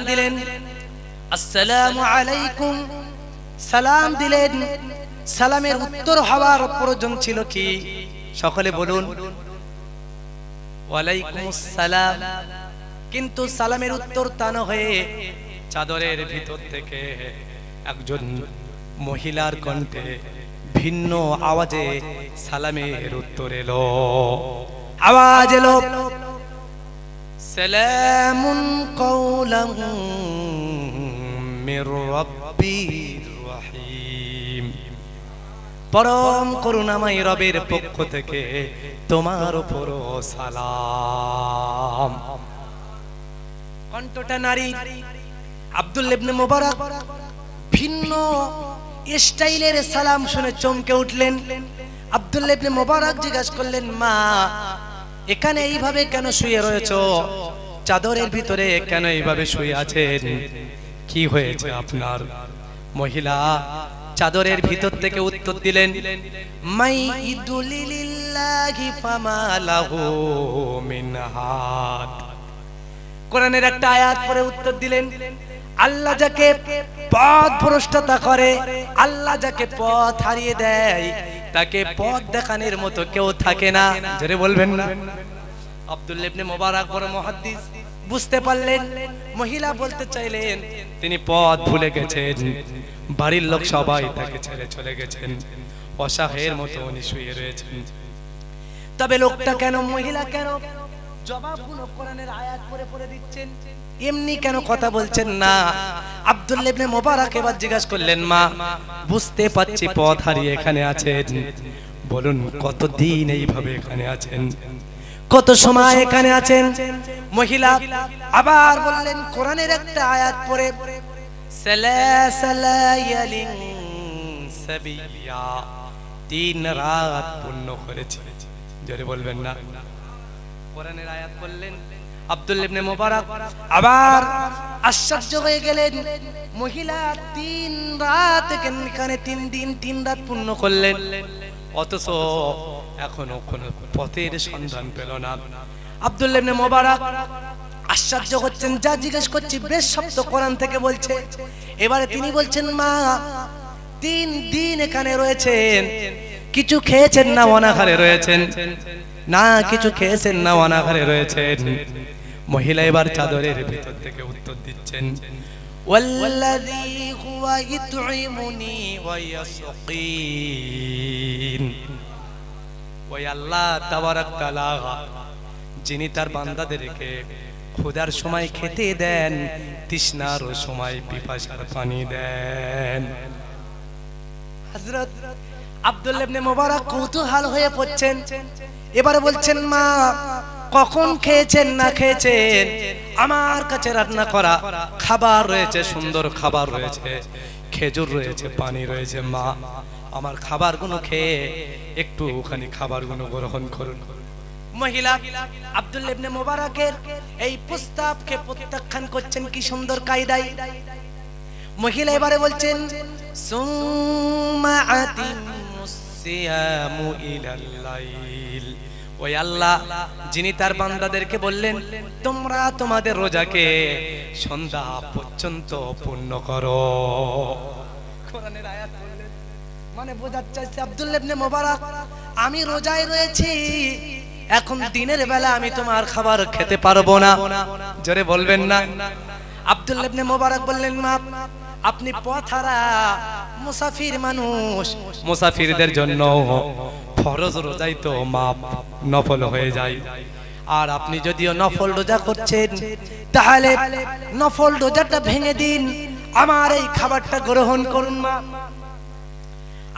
দিলেন, আসসালামু আলাইকুম, সালাম দিলেন। সালামের উত্তর হওয়ার প্রয়োজন ছিল কি? সকলে বলুন ওয়ালাইকুমুস সালাম। কিন্তু সালামের উত্তর তা না হয়ে চাদরের ভিতর থেকে একজন মহিলার কণ্ঠে ভিন্ন আওয়াজে সালামের উত্তর এলো। আওয়াজ এলো, সালামুন কাওলাম মির রাব্বির রহিম, পরম করুণাময় রবের পক্ষ থেকে তোমার উপর সালাম। কণ্ঠটা নারী। আব্দুল্লাহ ইবনে মুবারক ভিন্ন স্টাইলের সালাম শুনে চমকে উঠলেন। আব্দুল্লাহ ইবনে মুবারক জিজ্ঞাসা করলেন, মা এখানে এইভাবে কেন শুয়ে রয়েছো? চাদরের ভিতরে কেন এইভাবে শুয়ে আছেন? কি হয়েছে আপনার? মহিলা চাদরের ভিতর থেকে উত্তর দিলেন, মাই ইদুলিল্লাহি ফামালাহু মিন হাদ। কোরআনের একটা আয়াত পড়ে উত্তর দিলেন, আল্লাহ যাকে পথ ভ্রষ্টতা করে, আল্লাহ যাকে পথ হারিয়ে দেয়, তাকে পথ দেখানোর মতো কেউ থাকে না। জোরে বলবেন না? আব্দুল্লাহ ইবনে মুবারক বড় মুহাদ্দিস, বুঝতে পারলেন মহিলা বলতে চাইলেন তিনি পথ ভুলে গেছেন, বাড়ির লোক সবাই তাকে ছেড়ে চলে গেছেন, অসহায়ের মতো উনি শুয়ে রয়েছেন। তবে লোকটা কেন, মহিলা কেন জবাবগুলো কোরআনের আয়াত পড়ে পড়ে দিচ্ছেন, এমনি কেন কথা বলছেন না? আব্দুল্লাহ ইবনে মুবারক এবার জিজ্ঞাসা করলেন, মা বুঝতে পাচ্ছি পথ হারিয়ে এখানে আছেন, বলুন কতদিন এইভাবে এখানে আছেন, কত সময় এখানে আছেন? মহিলা আবার বললেন, কোরআনের একটা আয়াত পড়ে, সালাসালায়ালিন সাবিয়া, 3 রাত পূর্ণ করেছে। জোরে বলবেন না? কোরআনের আয়াত বললেন। আব্দুল্লাহ ইবনে মুবারক আবার আশ্চর্য হয়ে গেলেন, মহিলা 3 রাত এখানে 3 দিন 3 রাত পূর্ণ করলেন, অথচ এখনো কোনো পথের সন্ধান পেল না। আব্দুল্লাহ ইবনে মুবারক আশ্চর্য হচ্ছেন, যা জিজ্ঞেস করছি বেশ শব্দ কোরআন থেকে বলছে। এবারে তিনি বলছেন, মা 3 দিন এখানে রয়েছেন, কিছু খেয়েছেন না অনাহারে রয়েছেন? না কিছু খেয়েছেন না অনাহারে রয়েছেন। মহিলা এবার চাদরের ভিতর থেকে উত্তর দিচ্ছেন, ওয়াল্লাযী হুয়া ইত'ইমুনি ওয়া ইয়াসকিন, ওই আল্লাহ তাবারাক তাআলা যিনি তার বান্দাদেরকে ক্ষুধার সময় খেতে দেন, তৃষ্ণার সময় পিপাসার পানি দেন। হযরত আব্দুল্লাহ ইবনে মুবারক কৌতূহল হয়ে পড়ছেন। এবারে বলছেন, মা কখন খেয়েছেন না খেয়েছেন? আমার কাছে রান্না করা খাবার রয়েছে, সুন্দর খাবার রয়েছে, খেজুর রয়েছে, পানি রয়েছে, মা আমার খাবারগুলো খেয়ে একটু ওখানে খাবারগুলো গ্রহণ করুন। মহিলা আব্দুল্লাহ ইবনে মুবারকের এই প্রস্তাবকে প্রত্যাখ্যান করছেন কি সুন্দর কায়দায়। মহিলা এবারে বলছেন, সুম্মা আতিমুস সিয়ামু ইলাল লাইল, ওই আল্লাহ যিনি তার বান্দাদেরকে বললেন তোমরা তোমাদের রোজাকে সন্ধ্যা পর্যন্ত পূর্ণ করো। কোরআনের আয়াত বললেন, মানে বোঝাতে চাইছে আব্দুল্লাহ ইবনে মুবারক আমি রোজায় রয়েছি, এখন দিনের বেলা আমি তোমার খাবার খেতে পারবো না। জোরে বলবেন না? আব্দুল্লাহ ইবনে মুবারক বললেন, মা আপনি পথহারা মুসাফির মানুষ, মুসাফিরদের জন্য ফরজ রোজাই তো মাপ নফল হয়ে যায়, আর আপনি যদিও নফল রোজা করছেন তাহলে নফল রোজাটা ভেঙে দিন, আমার এই খাবারটা গ্রহণ করুন মা।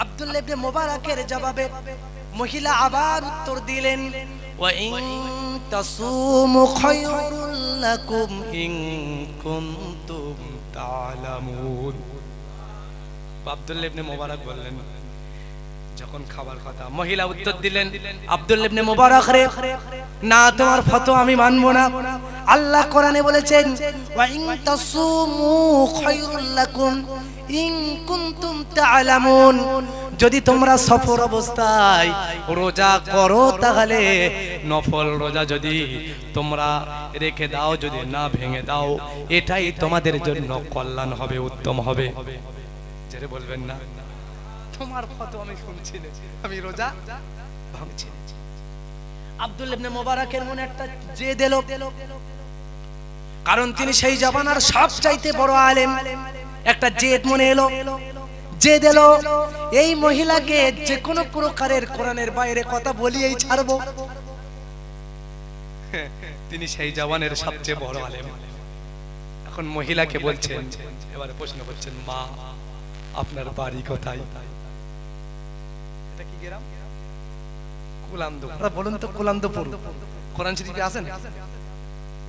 আব্দুল্লাহ ইবনে মুবারকের জবাবে মহিলা আবার উত্তর দিলেন, ওয়া ইন তাসুমু খায়রুল লাকুম ইন কুনতুম তা'লামুন। আব্দুল্লাহ ইবনে মুবারক বললেন, যখন খাবার কথা মহিলা উত্তর দিলেন, আব্দুল্লাহ ইবনে মুবারক রে না, তোমার ফতোয়া আমি মানবো না। আল্লাহ কোরআনে বলেছেন, ওয়া ইন তাসুমু খায়রুল লাকুম ইন কুনতুম তা'লামুন, যদি তোমরা সফর অবস্থায় রোজা করো তাহলে নফল রোজা যদি তোমরা রেখে দাও, যদি না ভেঙে দাও, এটাই তোমাদের জন্য কল্যাণ হবে, উত্তম হবে। যেটা বলবেন না তোমার কত আমি শুনছি না, আমি রোজা ভাঙছি। আব্দুল্লাহ ইবনে মুবারাকের মনে একটা জেদ এলো, কারণ তিনি সেই জামানার সবচাইতে বড় আলেম। একটা জেদ মনে এলো, জেদ এলো এই মহিলাকে যে কোনো প্রকারের কোরআনের বাইরে কথা বলিয়েই ছাড়বো। তিনি সেই জামানের সবচেয়ে বড় আলেম। এখন মহিলাকে বলছেন, এবারে প্রশ্ন করছেন, মা আপনার বাড়ি কোথায়? এটা কি গ্রাম? কুলান্দপুর। বলুন তো কুলান্দপুর কোরআন শরীফে আছে না?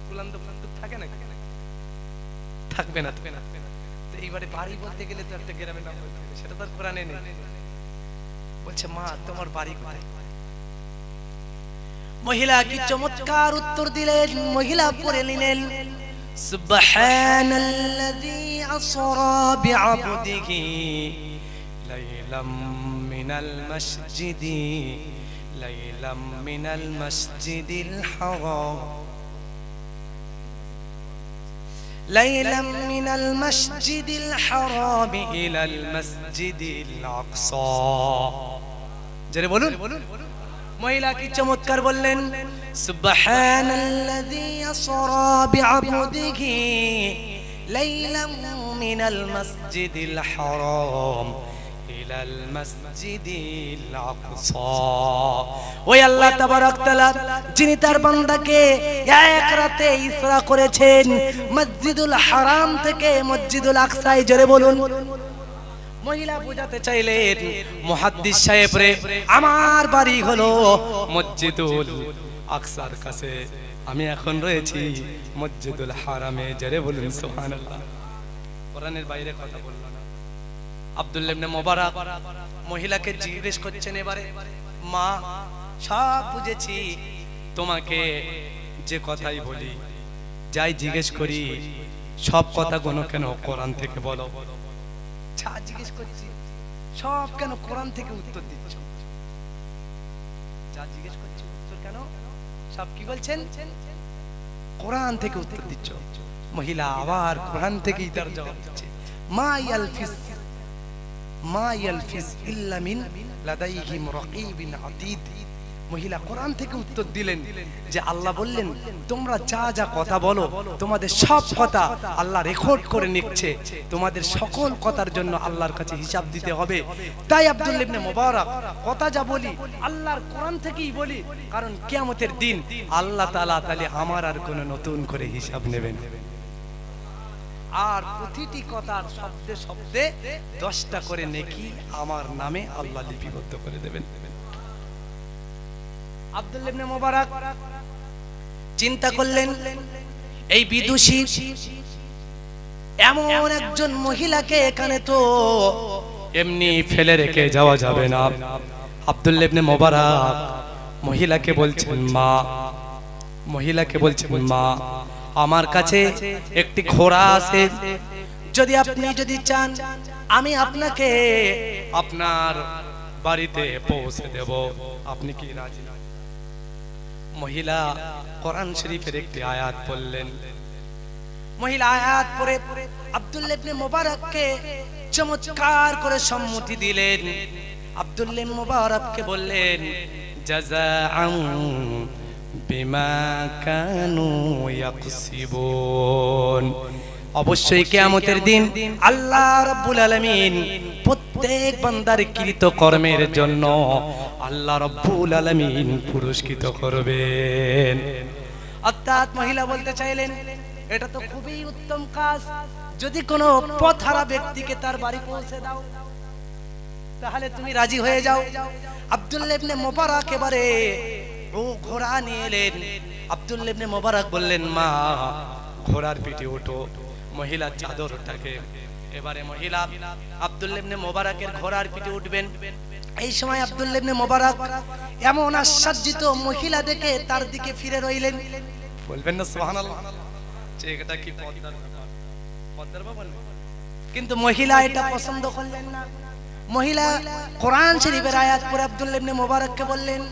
কুলান্দপুর থাকে না? থাকবে না। তো এইবারে বাড়ি বলতে গেলে তো একটা গ্রামের নাম বলতে হবে, সেটা তো কোরআনে নেই। বলছে মা তোমার বাড়ি কোথায়? মহিলা কি চমৎকার উত্তর দিলেন। মহিলা পড়ে নিলেন, সুবহানাল্লাযী আসরা বিআবদিহি লাইলাম মিনাল মাসজিদিল হারাম লাইলাম মিনাল মাসজিদিল হারাম ইলাল মাসজিদিল আকসা। জোরে বলুন। মহিলা কি চমৎকার বললেন, সুবহানাল্লাযী আসরা বিআবদিহি লাইলাম মিনাল মাসজিদিল হারাম ইলাল মাসজিদিল আকসা। ওই আল্লাহ তাবারক তাআলা যিনি তার বান্দাকে এক রাতে ইসরা করেছেন মসজিদুল হারাম থেকে মসজিদুল আকসায়। জোরে বলুন। মহিলা বোঝাতে চাইলেন, মুহাদ্দিস সাহেব রে, আমার বাড়ি হলো মসজিদুল আকসার কাছে, আমি এখন রয়েছি মসজিদুল হারামে। জোরে বলুন সুবহানাল্লাহ। কোরআনের বাইরে কথা বললো না। আব্দুল্লাহ ইবনে মুবারাক মহিলাকে জিজ্ঞেস করছেন, এবারে মা সব বুঝেছি, তোমাকে যে কথাই বলি, যাই জিজ্ঞেস করি, সব কথাগুলো কেন কোরআন থেকে বলো? যা জিজ্ঞেস করছি সব কেন কোরআন থেকে উত্তর দিচ্ছ? যা জিজ্ঞেস করছি উত্তর কেন সব কি বলছেন? কোরআন থেকে উত্তর দিচ্ছ। মহিলা আবার কোরআন থেকেই তার জবাব দিচ্ছে, মা ইয়ালফিজ ইল্লা মিন লাদাইহিম রাকিবিন আতীদ। মহিলা কোরআন থেকে উত্তর দিলেন যে আল্লাহ বললেন তোমরা যা যা কথা বলো, তোমাদের সব কথা আল্লাহ রেকর্ড করে নিচ্ছে, তোমাদের সকল কথার জন্য আল্লাহর কাছে হিসাব দিতে হবে। তাই আব্দুল্লাহ ইবনে মুবারাক কথা যা বলি আল্লাহর কোরআন থেকেই বলি, কারণ কিয়ামতের দিন আল্লাহ তাআলা তাহলে আমার আর কোনো নতুন করে হিসাব নেবেন, আর প্রতিটি কথার শব্দে শব্দে 10টা করে নেকি আমার নামে আল্লাহ লিপিবদ্ধ করে দেবেন। আব্দুল্লাহ ইবনে মুবারাক চিন্তা করলেন, এই বিদুষী এমন একজন মহিলাকে এখানে তো এমনি ফেলে রেখে যাওয়া যাবে না। আব্দুল্লাহ ইবনে মুবারাক মহিলাকে বলছেন, মা আমার কাছে একটি ঘোড়া আছে, যদি চান আমি আপনাকে আপনার বাড়িতে পৌঁছে দেব, আপনি কি রাজি? মহিলা কোরআন শরীফের একটি আয়াত পড়লেন। মহিলা আয়াত পড়ে আব্দুল্লাহ ইবনে মুবারাককে চমৎকার করে সম্মতি দিলেন। আব্দুল্লাহ ইবনে মুবারাককে বললেন, জাযাআন বিমা কানু ইয়াকসিবুন। অবশ্যই কিয়ামতের দিন আল্লাহ রাব্বুল আলামিন প্রত্যেক বান্দার কৃত কর্মের জন্য আল্লাহ রাব্বুল আলামিন পুরস্কৃত করবেন। অর্থাৎ মহিলা বলতে চাইলেন, এটা তো খুবই উত্তম কাজ, যদি কোনো পথহারা ব্যক্তিকে তার বাড়ি পৌঁছে দাও তাহলে তুমি রাজি হয়ে যাও। আব্দুল্লাহ ইবনে মুবারাক এবারে ও ঘোড়া নিয়ে এলেন। আব্দুল্লাহ ইবনে মুবারাক বললেন, মা ঘোড়ার পিঠে ওঠো। মহিলা চাদরটাকে এবারে মহিলা আব্দুল্লাহ ইবনে মুবারাকের ঘোড়ার পিঠে উঠবেন। এই সময় আব্দুল্লাহ ইবনে মুবারাক এমন আশ্চর্যিত মহিলা দেখে তার দিকে ফিরে রইলেন। বলবেন না সুবহানাল্লাহ, যে এটা কি পদ্মার ব্যাপার? কিন্তু মহিলা এটা পছন্দ করলেন না। মহিলা কোরআন শরীফের আয়াত পড়ে আব্দুল্লাহ ইবনে মুবারককে বললেন,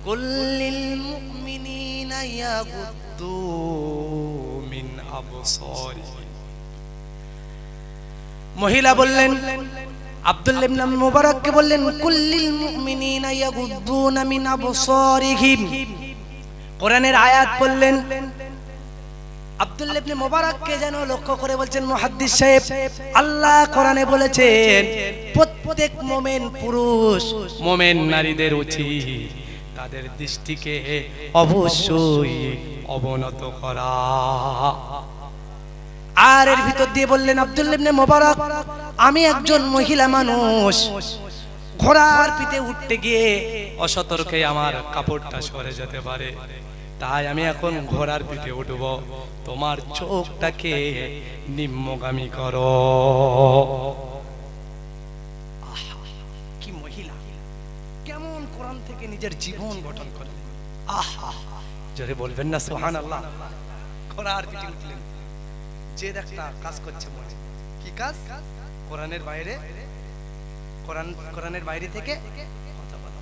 কুল্লিল মুমিনিনা ইয়াগুদ্দু মিন আবসারিহিম। মহিলা বললেন, আব্দুল্লাহ ইবনে মুবারককে বললেন, কুল্লিল মুমিনিনা ইয়াগুদ্দুনা মিন আবসারিহিম। কোরআনের আয়াত বললেন, আব্দুল্লাহ ইবনে মুবারককে যেন লক্ষ্য করে বলছেন, মুহাদ্দিস সাহেব, আল্লাহ কোরআনে বলেছেন প্রত্যেক মুমিন পুরুষ মুমিন নারীদের উচিত তাদের দৃষ্টিকে অবশ্যই অবনত করা। আর এর ভিতর দিয়ে বললেন আব্দুল্লাহ ইবনে মুবারক, আমি একজন মহিলা মানুষ, ঘোড়ার পিঠে উঠতে গিয়ে অসতর্কে আমার কাপড়টা সরে যেতে পারে, তাই আমি এখন ঘোড়ার পিঠে উঠব, তোমার চোখটাকে নিম্নগামী করো। কি মহিলা, কেমন কোরআন থেকে নিজের জীবন গঠন করলেন। আহা, জোরে বলবেন না সুবহানাল্লাহ। ঘোড়ার পিঠে উঠলেন, যে একটা কাজ করছে মনে, কি কাজ? কোরআনের বাইরে, কোরআনের বাইরে থেকে কথা বলা।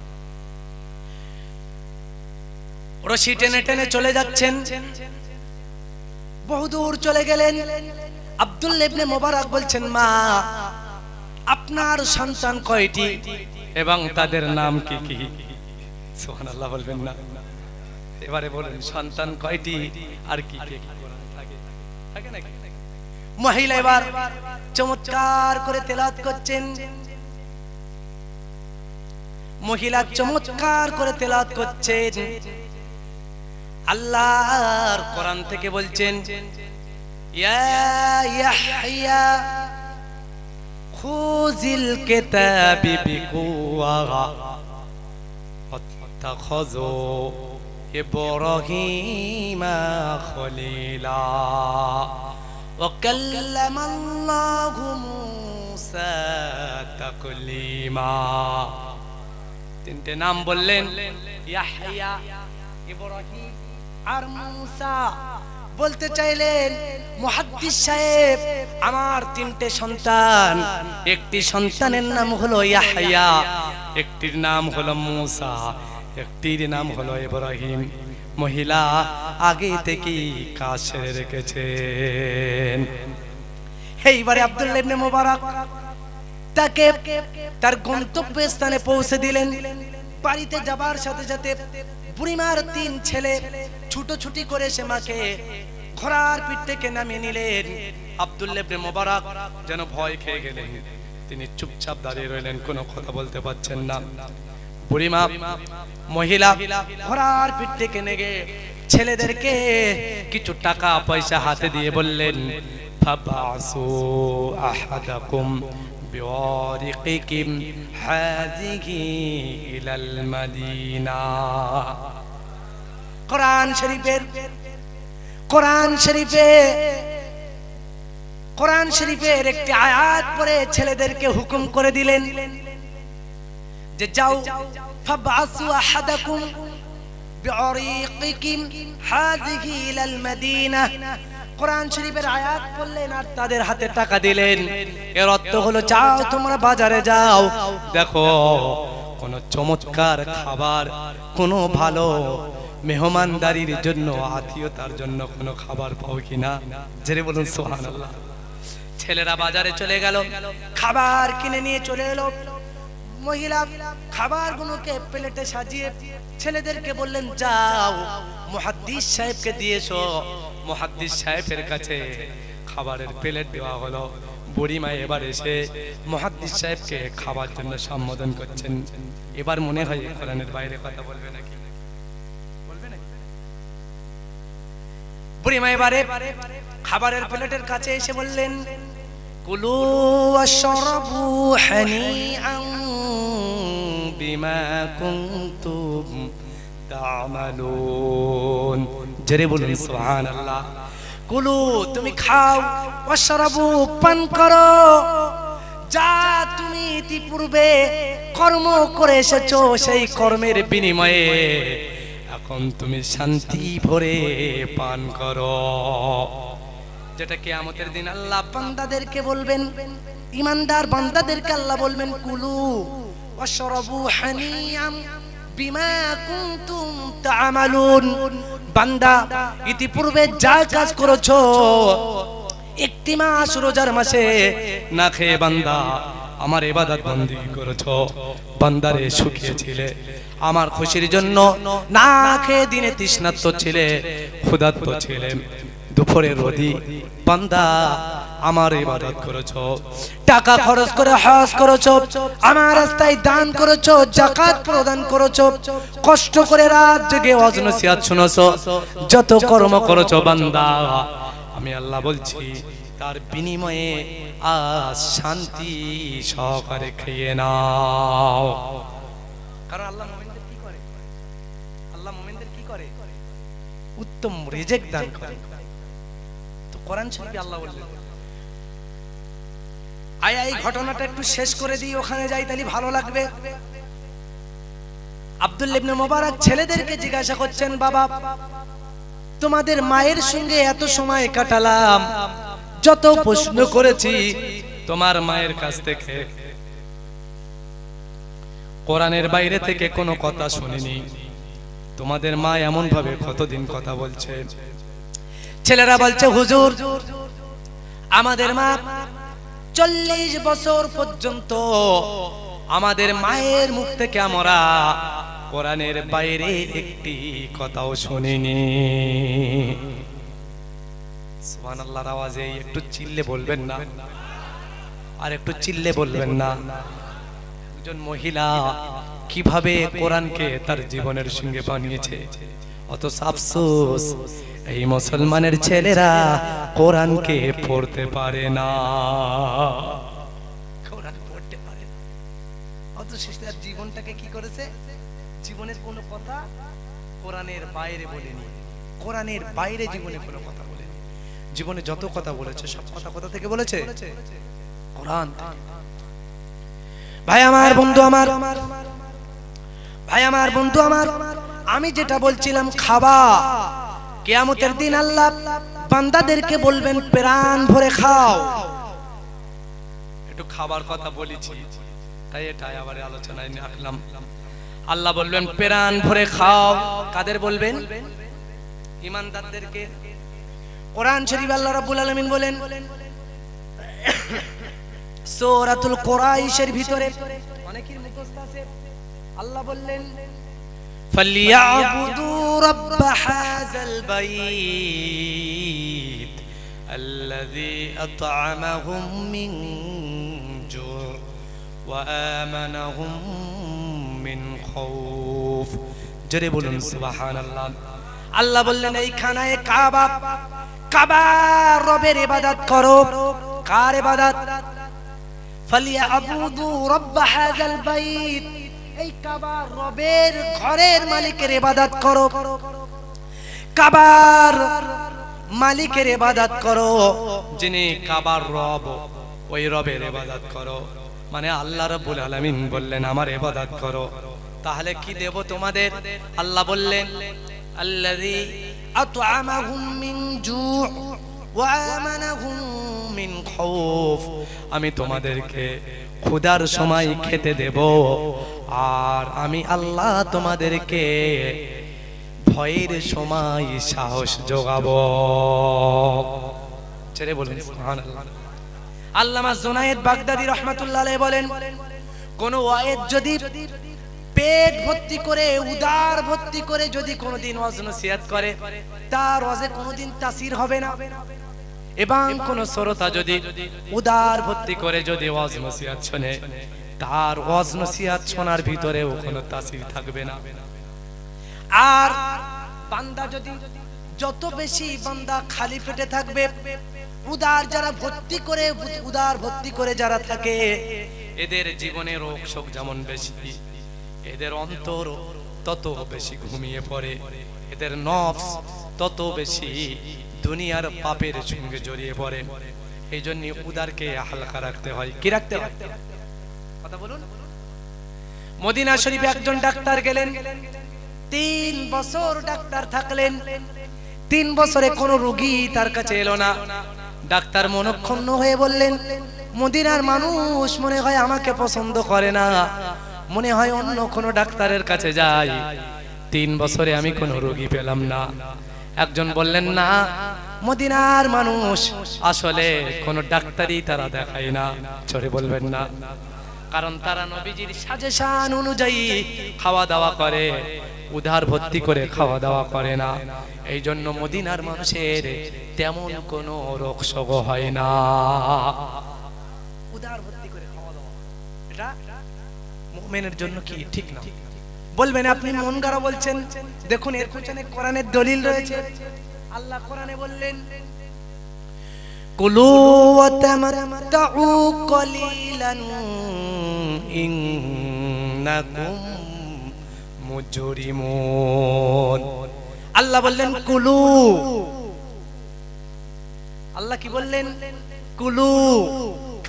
রশি টেনে টেনে চলে যাচ্ছেন, বহুদূর চলে গেলেন। আব্দুল্লাহ ইবনে মুবারক বলছেন, মা, আপনার সন্তান কয়টি এবং তাদের নাম কি কি? সুবহানাল্লাহ বলবেন না। এবারে বলেন, সন্তান কয়টি আর কি কি থাকে নাকি? মহিলা এবার চমৎকার করে তেলাওয়াত করছেন, মহিলা চমৎকার করে তেলাওয়াত করছেন। আল্লাহর কোরআন থেকে বলছেন, ইয়া ইয়াহইয়া খুযিল কিতাবি বিকুওয়া ওয়াত্তাখাযু ইব্রাহিমা খলিলা ওয়া কাল্লামাল্লাহু মূসা তাকলিমা। তিনটে নাম বললেন, ইয়াহইয়া, ইব্রাহিম আর মূসা। বলতে চাইলেন, মুহাদ্দিস সাহেব, আমার তিনটে সন্তান, একটি সন্তানের নাম হলো ইয়াহইয়া, একটির নাম হলো মূসা, একটির নাম হলো ইব্রাহিম। মহিলা আগে থেকেই কাজ সেরে রেখেছেন। এইবারে আব্দুল্লাহ ইবনে মুবারক তাকে তার গন্তব্যস্থানে পৌঁছে দিলেন। বাড়িতে যাবার সাথে সাথে বুড়িমার তিন ছেলে ছুটোছুটি করে সে মাকে ঘোড়ার পিঠ থেকে নামিয়ে নিলেন। আব্দুল্লাহ ইবনে মুবারক যেন ভয় খেয়ে গেলেন, তিনি চুপচাপ দাঁড়িয়ে রইলেন, কোনো কথা বলতে পারছেন না। বুড়িমা মহিলা ঘোড়ার পিঠ থেকে নেগে ছেলেদেরকে কিছু টাকা পয়সা হাতে দিয়ে বললেন, ফাবাসু আহাদাকুম বিওয়ারিকিম হাযিহি ইলাল মাদিনা। কোরআন শরীফের একটি আয়াত পড়ে ছেলেদেরকে হুকুম করে দিলেন যে যাও, ফাবাসু আহাদাকুম বিওয়ারিকিম হাযিহি ইলাল মাদিনা। কোরআন শরীফের আয়াত পড়লেন আর তাদের হাতে টাকা দিলেন। এর অর্থ হলো, যাও তোমরা বাজারে যাও, দেখো কোন চমৎকার খাবার, কোন ভালো মেহমানদারির জন্য, আত্মীয়তার জন্য কোন খাবার পাও কিনা। জেরে বলুন সুবহানাল্লাহ। ছেলেরা বাজারে চলে গেল, খাবার কিনে নিয়ে চলে এলো। মহিলা খাবারগুলোকে প্লেটে সাজিয়ে ছেলেদেরকে বললেন, যাও মুহাদ্দিস সাহেবকে দিয়েছো। মুহাদ্দিস সাহেবের কাছে খাবারের প্লেট দেওয়া হলো। বুড়িমা এবার এসে মুহাদ্দিস সাহেবকে খাবার জন্য সম্বোধন করছেন। এবার মনে হয় কোরআনের বাইরে কথা বলবে নাকি? বলবে নাকি? বুড়িমা এবারে খাবারের প্লেটের কাছে এসে বললেন, কুলু ওয়াশরাবু হানিআন বিমা কুনতুম তা'মালুন। জেরে বলুন সুবহানাল্লাহ। কুলু, তুমি খাও, ওয়াশরাবু, পান করো, যা তুমি ইতিপূর্বে কর্ম করে এসেছো সেই কর্মের বিনিময়ে এখন তুমি শান্তি ভরে পান করো। যেটা কিয়ামতের দিন আল্লাহ বান্দাদেরকে বলবেন, ঈমানদার বান্দাদেরকে আল্লাহ বলবেন কুলু ওয়াশরাবু হানিয়াম বিমা কুনতুম তা'মালুন। বান্দা ইতিপূর্বে যা কাজ করেছো, একটি মাস রোজার মাসে না খেয়ে বান্দা আমার ইবাদত বন্দেগী করেছো, বান্দারে শুকিয়েছিলে আমার খুশির জন্য, না খেয়ে দিনে তৃষ্ণার্ত ছিলে, ক্ষুধার্ত ছিলে, দুপুরে রোদি বান্দা আমার ইবাদত করেছো, টাকা খরচ করে হজ করেছো, আমার রাস্তায় দান করেছো, যাকাত প্রদান করেছো, কষ্ট করে রাত জেগে ওয়াজ নসিহত শুনেছো, যত কর্ম করেছো বান্দা আমি আল্লাহ বলছি তার বিনিময়ে আজ শান্তি সহকারে খেয়ে নাও। কারণ আল্লাহ মুমিনদের কি করে? আল্লাহ মুমিনদের কি করে? উত্তম রিজিক দান করে। তো কোরআন শরীফে আল্লাহ বললেন, এই ঘটনাটা একটু শেষ করে দিই, ওখানে যাই তাহলে ভালো লাগবে। আব্দুল্লাহ ইবনে মুবারক ছেলেদেরকে জিজ্ঞাসা করছেন, বাবা তোমাদের মায়ের সঙ্গে এত সময় কাটালাম, যত প্রশ্ন করেছি তোমার মায়ের কাছ থেকে কোরআনের বাইরে থেকে কোনো কথা শুনিনি, তোমাদের মা এমন ভাবে কতদিন কথা বলছে। ছেলেরা বলছে হুজুর আমাদের মা 40 বছর পর্যন্ত আমাদের মায়ের মুখ থেকে আমরা কোরআনের বাইরে একটি কথাও শুনিনি। সুবহানাল্লাহর আওয়াজে একটু চিল্লে বলবেন না, আর একটু চিল্লে বলবেন না। একজন মহিলা কিভাবে কোরআনকে তার জীবনের সঙ্গে বানিয়েছে, অত আফসোস এই মুসলমানের ছেলেরা কোরআনকে পড়তে পারে না, কোরআন পড়তে পারে না, অত তার জীবনটাকে কি করেছে, জীবনের কোনো কথা কোরআনের বাইরে বলেনি, কোরআনের বাইরে জীবনে কোনো কথা বলেনি। জীবনে যত কথা বলেছে সব কথা কোথা থেকে বলেছে? কোরআন। ভাই আমার বন্ধু আমার, ভাই আমার বন্ধু আমার, আমি যেটা বলছিলাম খাবা, কিয়ামতের দিন আল্লাহ বান্দাদেরকে বলবেন প্রাণ ভরে খাও। একটু খাবার কথা বলেছি তাই এটা আবার আলোচনায় নিয়ে আসলাম। আল্লাহ বলবেন প্রাণ ভরে খাও, কাদের বলবেন? ঈমানদারদেরকে। কোরআন শরীফ আল্লাহ রাব্বুল আলামিন বলেন সূরাতুল কুরাইশের ভিতরে, অনেকের মুখস্থ আছে, আল্লাহ বললেন ফালিয়াবুদু রাব্ব হাযাল বাইত আল্লাযী আত'আমাহুম মিন জু' ওয়া আমানাহুম মিন খাউফ। জোরে বলুন সুবহানাল্লাহ। আল্লাহ বললেন এই খানায়ে কাবা, কাবা রবের ইবাদত করো। কার ইবাদত? ফালিয়াবুদু রাব্ব হাযাল বাইত, এই কাবা রবের ঘরের মালিকের ইবাদত করো, কাবার মালিকের ইবাদত করো, যিনি কাবার রব ওই রবের ইবাদত করো। মানে আল্লাহ রাব্বুল আলামিন বললেন আমার ইবাদত করো। তাহলে কি দেব তোমাদের? আল্লাহ বললেন আল্লাযী আত'আমাহুম মিন জু' ওয়া আমানাহুম মিন খাউফ, আমি তোমাদেরকে ক্ষুধার সময় খেতে দেব, আর আমি আল্লাহ তোমাদেরকে ভয়ের সময় সাহস যোগাবো। ছেড়ে বলুন সুবহানাল্লাহ। আল্লামা জুনায়েদ বাগদাদী রাহমাতুল্লাহ আলাইহি বলেন কোন ওয়ায়েদ যদি পেট ভর্তি করে, উদার ভর্তি করে যদি কোনদিন ওয়াজ নসিহত করে, তার ওয়াজে কোনদিন তাসির হবে না। এবং কোন শ্রোতা যদি উদার ভর্তি করে যদি ওয়াজ নসিহত শুনে, তার ওয়াজ নসিহত শোনার ভিতরেও কোনো তাসির থাকবে না। আর বান্দা যদি, যত বেশি বান্দা খালি পেটে থাকবে, উদার যারা ভর্তি করে, উদার ভর্তি করে যারা থাকে, এদের জীবনে রোগ শোক যেমন বেশি, এদের অন্তর তত বেশি ঘুমিয়ে পড়ে, এদের নফস তত বেশি দুনিয়ার পাপের সঙ্গে জড়িয়ে পড়ে। এই জন্য উদারকে হালকা রাখতে হয়। কি রাখতে হয়? কথা বলুন। মদিনা শরীফে একজন ডাক্তার গেলেন, 3 বছর ডাক্তার থাকলেন, 3 বছরে কোনো রোগী তার কাছে এলো না। ডাক্তার মনক্ষুণ্ণ হয়ে বললেন, মদিনার মানুষ মনে হয় আমাকে পছন্দ করে না, মনে হয় অন্য কোনো ডাক্তারের কাছে যাই। 3 বছরে আমি কোনো রোগী পেলাম না। একজন বললেন, না, মদিনার মানুষ আসলে কোনো ডাক্তারই তারা দেখায় না। চোরে বলবেন না, কারণ তারা নবীজির সাজেশন অনুযায়ী খাওয়া দাওয়া করে, উধার ভর্তি করে খাওয়া দাওয়া করে না। এই জন্য মদিনার মানুষের তেমন কোনো রোগ শোক হয় না। উধার ভর্তি করে খাওয়া দাওয়া, এটা মুমিনের জন্য কি ঠিক না? বলবেন আপনি মন গড়া বলছেন। দেখুন এর পেছনে কোরআনের দলিল রয়েছে। আল্লাহ কোরআনে বললেন, কুলু ওয়া তামাত্তাউ কলিলান ইন্নাকুম মুজরিমুন। আল্লাহ বললেন কুলু। আল্লাহ কি বললেন? কুলু,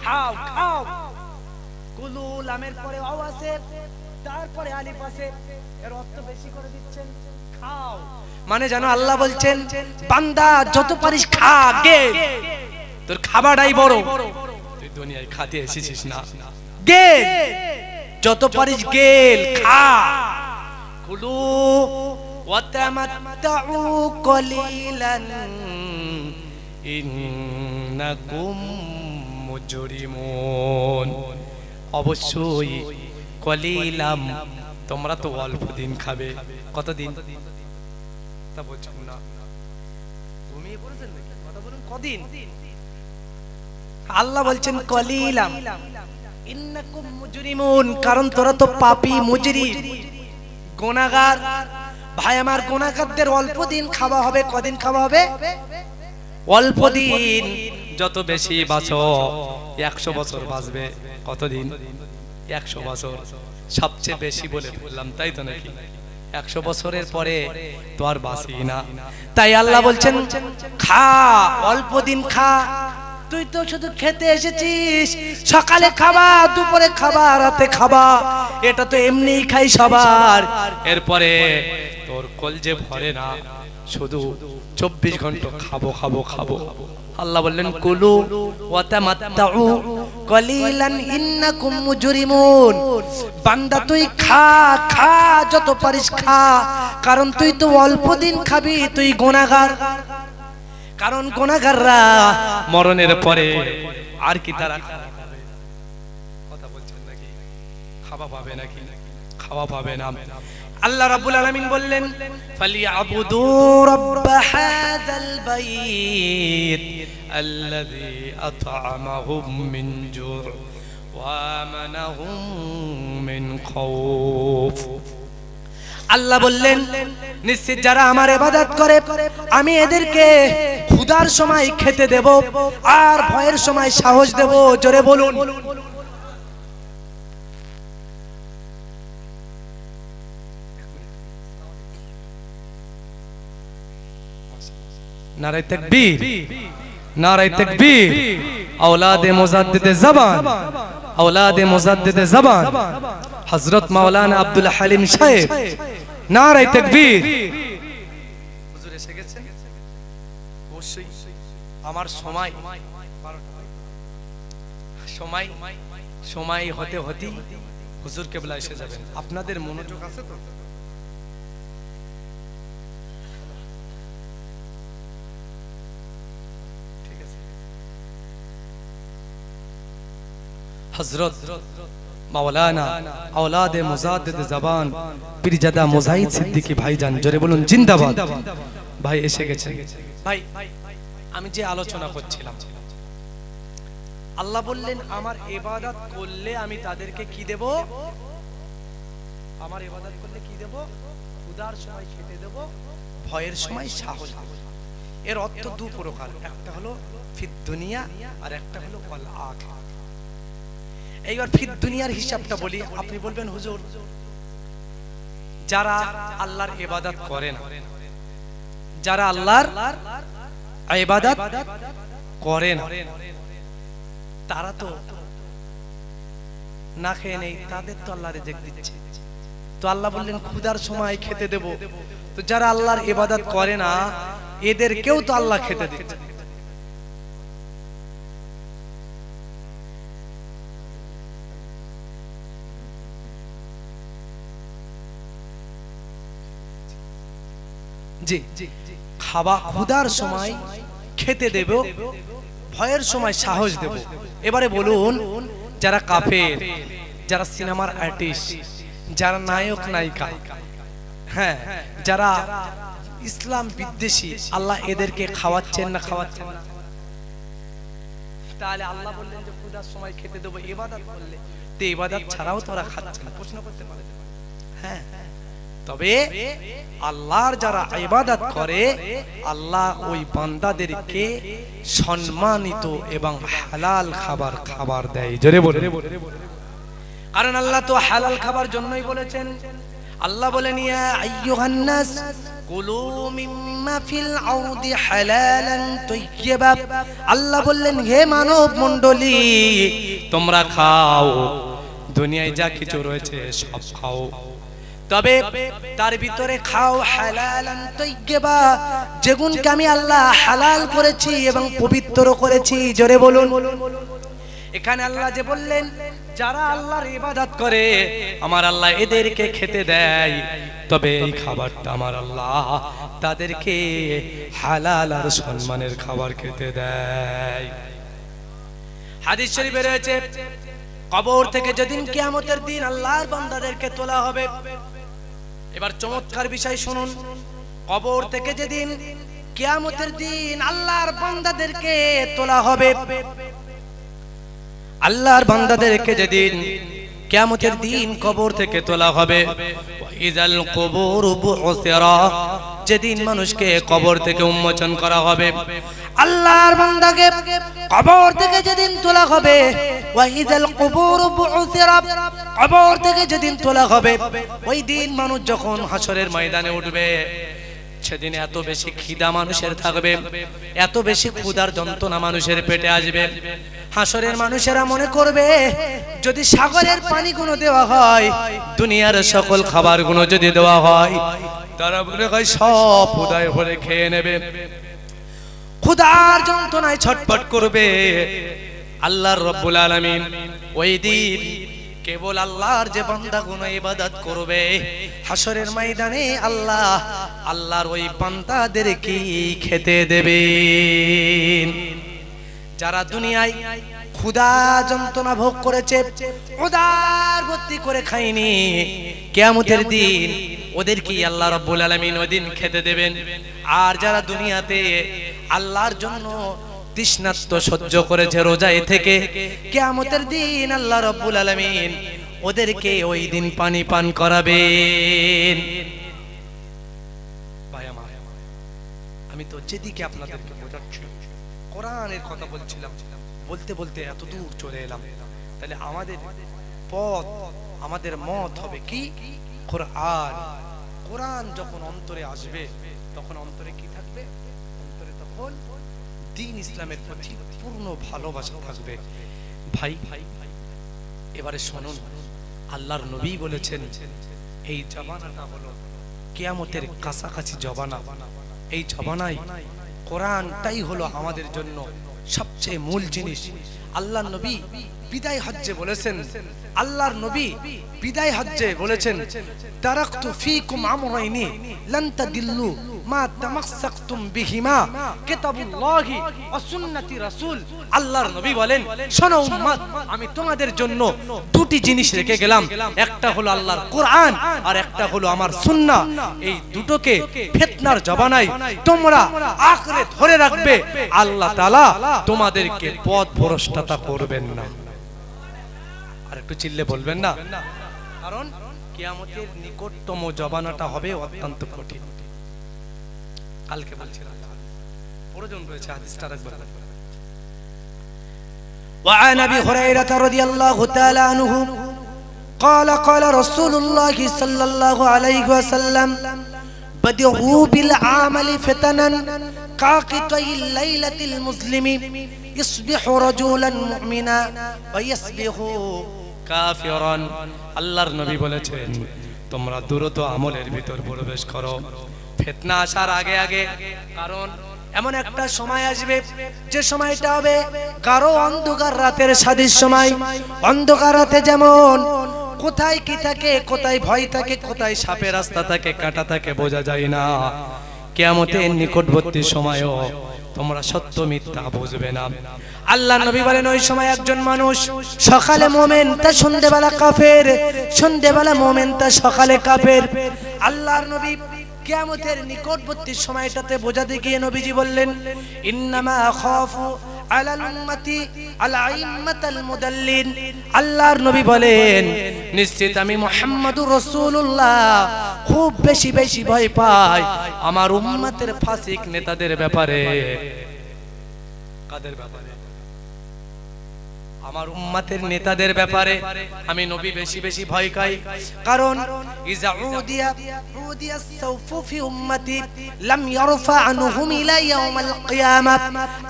খাও খাও। কুলু লামের পরে ওয়াও আছে, তারপরে আলিফ আছে, এর অর্থ বেশি করে দিচ্ছেন খাও। মানে জানো আল্লাহ বলছেন, বান্দা যত পারিস খা, গে, তোর খাবারটাই বড়, তুই দুনিয়ায় খাতে এসেছিস না, গে, যত পারিস গেল খা। কুলু ওয়া তামাত্তাউ কলিলান ইন্নাকুম মুজরিমুন। অবশ্যই কলিলাম, তোমরা তো অল্প দিন খাবে। কতদিন তা বলছেন না, তুমি বলেছেন নাকি? কথা বলুন, কদিন? আল্লাহ বলছেন কলিলাম ইন্নাকুম মুজরিমুন, কারণ তোরা তো পাপী, মুজরিম, গুনাহগার। ভাই আমার, গুনাহগারদের অল্প দিন খাওয়া হবে। কদিন খাওয়া হবে? অল্প দিন। যত বেশি বাঁচো, 100 বছর বাঁচবে। কতদিন? 100 বছর। সবচেয়ে বেশি বলে বললাম, তাই তো নাকি? 100 বছরের পরে তো আর বাঁচি না। তাই আল্লাহ বলছেন খা, অল্প দিন খা। তুই তো শুধু খেতে এসেছিস, সকালে খাবা, দুপুরে খাবা, রাতে খাবা, এটা তো এমনিই খাই সবার। এরপরে তোর কলজে ভরে না, শুধু 24 ঘন্টা খাবো খাবো খাবো। আল্লাহ বললেন কুলু ওয়া তামাত্তাউ কলিলান ইন্নাকুম মুজরিমুন। বান্দা তুই খা খা, যত পারিস খা, কারণ তুই তো অল্প দিন খাবি, তুই গুনাহগার। কারণ গুনাহগাররা মরণের পরে আর কি তারা খাবে? কথা বলছেন নাকি? খাওয়া পাবে নাকি? খাওয়া পাবে না। আল্লাহ রাব্বুল আলামিন বললেন, ফালিয়াবুদু রাব্ব হাযাল বাইত আল্লাযী আত'আমাহুম মিন জুর ওয়া আমানাহুম মিন খাউফ। আল্লাহ বললেন, নিশ্চিত যারা আমার ইবাদত করে, আমি এদেরকে ক্ষুধার সময় খেতে দেব আর ভয়ের সময় সাহস দেব। জোরে বলুন। নারায়ে তাকবীর, নারায়ে তাকবীর। औलाद मुजद्दिद ज़बान, औलाद मुजद्दिद ज़बान हज़रत मौलाना अब्दुल हलीम साहेब। नाराये ताकबीर। হুজুর এসে গেছে। অবশ্যই আমার সময় সময় হতে হতে হুজুর কেবলা এসে যাবেন। আপনাদের মনোযোগ আছে তো? ঠিক আছে। हज़रत मौलाना औलाद मुजाद्दिद ज़बान पीरजादा मुजाहिद सिद्दीकी भाईजान, जोरे बोलुन जिंदाबाद। भाई एসে গেছে। ভাই আমি যে আলোচনা করছিলাম, আল্লাহ বললেন আমার ইবাদত করলে আমি তাদেরকে কি দেব? আমার ইবাদত করলে কি দেব? ক্ষুধার সময় খেতে দেব, ভয়ের সময় সাহস দেব। এর অর্থ দু প্রকার, একটা হলো ফিদ দুনিয়া আর একটা হলো ওয়াল আখিরা। এইবার ফিদ দুনিয়ার হিসাবটা বলি। আপনি বলবেন হুজুর, যারা আল্লাহর ইবাদত করে না, যারা আল্লাহর ইবাদত করে না, তারা তো না খেয়ে নেই, তাদের তো আল্লাহ রিজিক দিচ্ছে। তো আল্লাহ বললেন ক্ষুধার সময় খেতে দেব। তো যারা আল্লাহর ইবাদত করে না, এদেরকেও তো আল্লাহ খেতে দিচ্ছে। জি, খাওয়া ক্ষুধার সময় খেতে দেব, ভয়ের সময় সাহস দেব। এবারে বলুন, যারা কাফের, যারা সিনেমার আর্টিস্ট, যারা নায়ক নায়িকা, হ্যাঁ, যারা ইসলাম বিদ্বেষী, আল্লাহ এদেরকে খাওয়াচ্ছেন না খাওয়াচ্ছেন না? তাহলে আল্লাহ বললেন যে ক্ষুধার সময় খেতে দেবো, ইবাদত করলে তো ইবাদত ছাড়াও তোরা খাচ্ছে না, প্রশ্ন করতে পারে। হ্যাঁ, তবে আল্লাহর যারা ইবাদত করে আল্লাহ ওই বান্দাদেরকে সম্মানিত এবং হালাল খাবার দেয়। জোরে বলে, কারণ আল্লাহ তো হালাল খাবার জন্যই বলেছেন। আল্লাহ বলেন, ইয়া আইয়ুহান নাস কুলু মিম্মা ফিল আরদি হালালান তাইয়্যিবা। আল্লাহ বললেন, হে মানব মণ্ডলী, তোমরা খাও, দুনিয়ায় যা কিছু রয়েছে সব খাও, তবে তার ভিতরে খাও হালালান তাইয়্যিবা, যেগুনকে আমি আল্লাহ হালাল করেছি এবং পবিত্র করেছি। জোরে বলুন। এখানে আল্লাহ যে বললেন, যারা আল্লাহর ইবাদত করে আমার আল্লাহ এদেরকে খেতে দেয়, তবে এই খাবারটা আমার আল্লাহ তাদেরকে হালাল আর সম্মানের খাবার খেতে দেয়। হাদিস শরীফে রয়েছে, কবর থেকে যেদিন কিয়ামতের দিন আল্লাহর বান্দাদেরকে তোলা হবে। এবার চমৎকার বিষয় শুনুন, কবর থেকে যেদিন কিয়ামতের দিন আল্লাহর বান্দাদেরকে তোলা হবে, আল্লাহর বান্দাদেরকে যেদিন কিয়ামতের দিন কবর থেকে তোলা হবে, ইযাল কুবুর বু'সিরা, যেদিন মানুষকে কবর থেকে উন্মোচন করা হবে, আল্লাহর বান্দাকে কবর থেকে যেদিন তোলা হবে, ওয়া ইযাল কুবুর বু'সিরা, কবর থেকে যেদিন তোলা হবে, ওই দিন মানুষ যখন হাসরের ময়দানে উঠবে, সেদিন এত বেশি খিদা মানুষের থাকবে, এত বেশি ক্ষুধার যন্ত্রণা মানুষের পেটে আসবে। হাসরের মানুষেরা মনে করবে, যদি সাগরের পানিগুলো দেওয়া হয়, দুনিয়ার সকল খাবারগুলো যদি দেওয়া হয়, তারা মনে হয় সব ক্ষুধায় ভরে খেয়ে নেবে, ক্ষুধার যন্ত্রণায় ছটফট করবে। আল্লাহর রব্বুল আলামিন ওই দিন কেবল আল্লাহর যে বান্দাগুলো ইবাদত করবে, হাসরের ময়দানে আল্লাহ আল্লাহর ওই বান্দাদেরকে খেতে দেবেন। যারা দুনিয়ায় ক্ষুধা যন্ত্রণা ভোগ করেছে, উদার ভর্তি করে খায়নি, কিয়ামতের দিন ওদেরকে আল্লাহ রাব্বুল আলামিন ওই দিন খেতে দেবেন। আর যারা দুনিয়াতে আল্লাহর জন্য তৃষ্ণার্ত সহ্য করেছে রোজায় থেকে, কিয়ামতের দিন আল্লাহ রাব্বুল আলামিন ওদেরকে ওই দিন পানি পান করাবেন। ভাই আমার, আমি তো যেদিকে আপনাদেরকে বোঝাচ্ছি কোরআনের কথা বলছিলাম, বলতে বলতে এত দূর চলে এলাম। তাহলে আমাদের পথ, আমাদের মত হবে কি? কোরআন। কোরআন যখন অন্তরে আসবে, তখন অন্তরে কি থাকবে? অন্তরে তখন দ্বীন ইসলামের প্রতি পূর্ণ ভালোবাসা থাকবে। ভাই এবারে শুনুন, আল্লাহর নবী বলেছেন, এই জমানাটা হলো কিয়ামতের কাছাকাছি জমানা। এই জমানায় কোরআনটাই হলো আমাদের জন্য সবচেয়ে মূল জিনিস। আল্লাহর নবী বিদায় হজ্জে বলেছেন, আল্লাহর নবী বিদায় হজ্জে বলেছেন, তারাকতু ফীকুম আমরাইনি লান তাদিল্লু মা তামাসসাকতুম বিহিমা কিতাবুল্লাহি ওয়া সুন্নতি রাসূল। আল্লাহর নবী বলেন, শোনো উম্মত, আমি তোমাদের জন্য দুটি জিনিস রেখে গেলাম, একটা হলো আল্লাহর কোরআন আর একটা হলো আমার সুন্নাহ। এই দুটোকে ফিতনার জমানায় তোমরা আঁকড়ে ধরে রাখবে, আল্লাহ তাআলা তোমাদেরকে পথ ভ্রষ্টতা করবেন না। আর একটু চিল্লে বলবেন না, কারণ কিয়ামতের নিকটতম জমানাটা হবে অত্যন্ত কঠিন। কালকে বলছিলাম, প্রয়োজন রয়েছে হাদিসটা রাখবেন। وعن ابي هريره رضي الله تعالى عنه قال قال رسول الله صلى الله عليه وسلم بدئوا بالعمل فتنا كقطع الليله المظلم يصبح رجلا مؤمنا ويصبح কাফিরান। আল্লাহর নবী বলেছেন, তোমরা দ্রুত আমলের ভিতর প্রবেশ করো ফিতনা আসার আগে আগে। কারণ এমন একটা সময় আসবে, যে সময়টা হবে গাঢ় অন্ধকার রাতের সাদিস সময়। অন্ধকার রাতে যেমন কোথায় কি থাকে, কোথায় ভয় থাকে, কোথায় সাপের রাস্তা থাকে, কাঁটা থাকে, বোঝা যায় না। কিয়ামতের নিকটবর্তী সময়ও তোমরা সত্য মিথ্যা বুঝবে না। আল্লাহ নবী বলেন ওই সময় একজন মানুষ সকালে মুমিন তা সন্ধ্যাবেলা কাফের, সন্ধ্যাবেলা মুমিন তা সকালে কাফের। আল্লাহর নবী কিয়ামতের নিকটবর্তী সময়টাতে বোঝাতে গিয়ে নবীজি বললেন ইন্নামা আখাফু আলাল উম্মতি আল আইম্মাতাল মুদাল্লিন। আল্লাহর নবী বলেন নিশ্চিত আমি মুহাম্মদুর রাসূলুল্লাহ খুব বেশি বেশি ভয় পাই আমার উম্মতের ফাসিক নেতাদের ব্যাপারে। কাদের ব্যাপারে? আমার উম্মতের নেতাদের ব্যাপারে আমি নবী বেশি বেশি ভয় পাই। কারণ ইজা উদিয়া সাউফু ফি উম্মতি লাম ইয়ারফা আনহুম ইলা ইয়াউমিল কিয়ামাহ।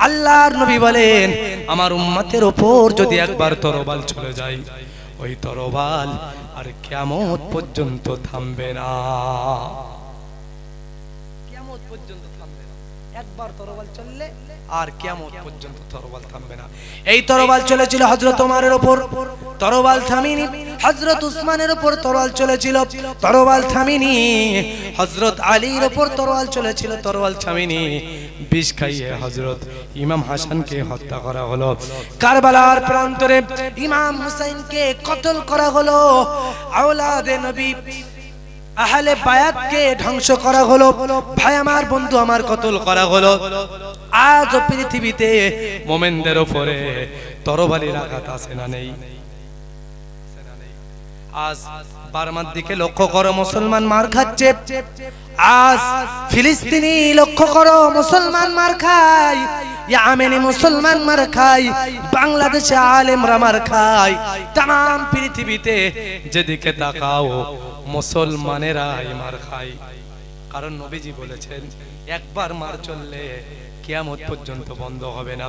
আল্লাহর নবী বলেন আমার উম্মতের উপর যদি একবার তরবাল চলে যায় ওই তরবাল আর কিয়ামত পর্যন্ত থামবে না। কিয়ামত পর্যন্ত থামবে না। একবার তরবাল চললে আর কিয়ামত পর্যন্ত তরবাল থামবে না। এই তরবাল চলেছিল হযরত ওমরের উপর, তরবাল থামিনি। হযরত উসমানের উপর তরবাল চলেছিল, তরবাল থামিনি। হযরত আলীর উপর তরবাল চলেছিল, তরবাল থামিনি। বিষ খাইয়ে হযরত ইমাম হাসানকে হত্যা করা হলো। কারবালার প্রান্তরে ইমাম হুসাইনকে কতল করা হলো। আওলাদে নবী আহলে বায়াতকে ধ্বংস করা হলো। ভাই আমার, বন্ধু আমার, কতল করা হলো। আজ পৃথিবীতে মুমিনদের উপরে তরবারির আঘাত আছে না নেই? আজ বার্মার দিকে লক্ষ্য করো, মুসলমান মার খাচ্ছে। আজ ফিলিস্তিনি লক্ষ্য করো, মুসলমান মার খায়। ইয়ামেনি মুসলমান মার খায়, বাংলাদেশে আলেমরা মার খায়। तमाम পৃথিবীতে যেদিকে তাকাও মুসলমানেরাই মার খায়। কারণ নবীজি বলেছেন একবার মার চললে কিয়ামত পর্যন্ত বন্ধ হবে না।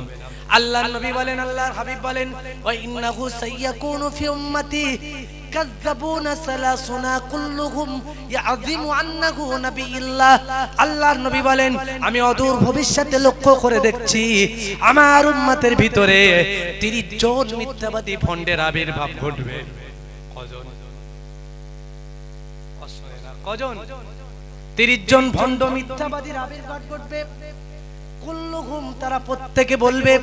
আল্লাহর নবী বলেন, আল্লাহর হাবিব বলেন ওয়া ইন্নাহু সাইয়াকুনু ফি উম্মতি কাযাবুনা সালাসুনা কুল্লুহুম ইয়াযিমু আন্নাহু নাবিয়ুল্লাহ। আল্লাহর নবী বলেন আমি অদূর ভবিষ্যতে লক্ষ্য করে দেখছি আমার উম্মতের ভিতরে 30 জন মিথ্যাবাদী ভণ্ডের আবির্ভাব ঘটবে। কজন? কজন? 30 জন ভণ্ড মিথ্যাবাদীর আবির্ভাব ঘটবে। কুল্লুহুম, তারা প্রত্যেকে বলবে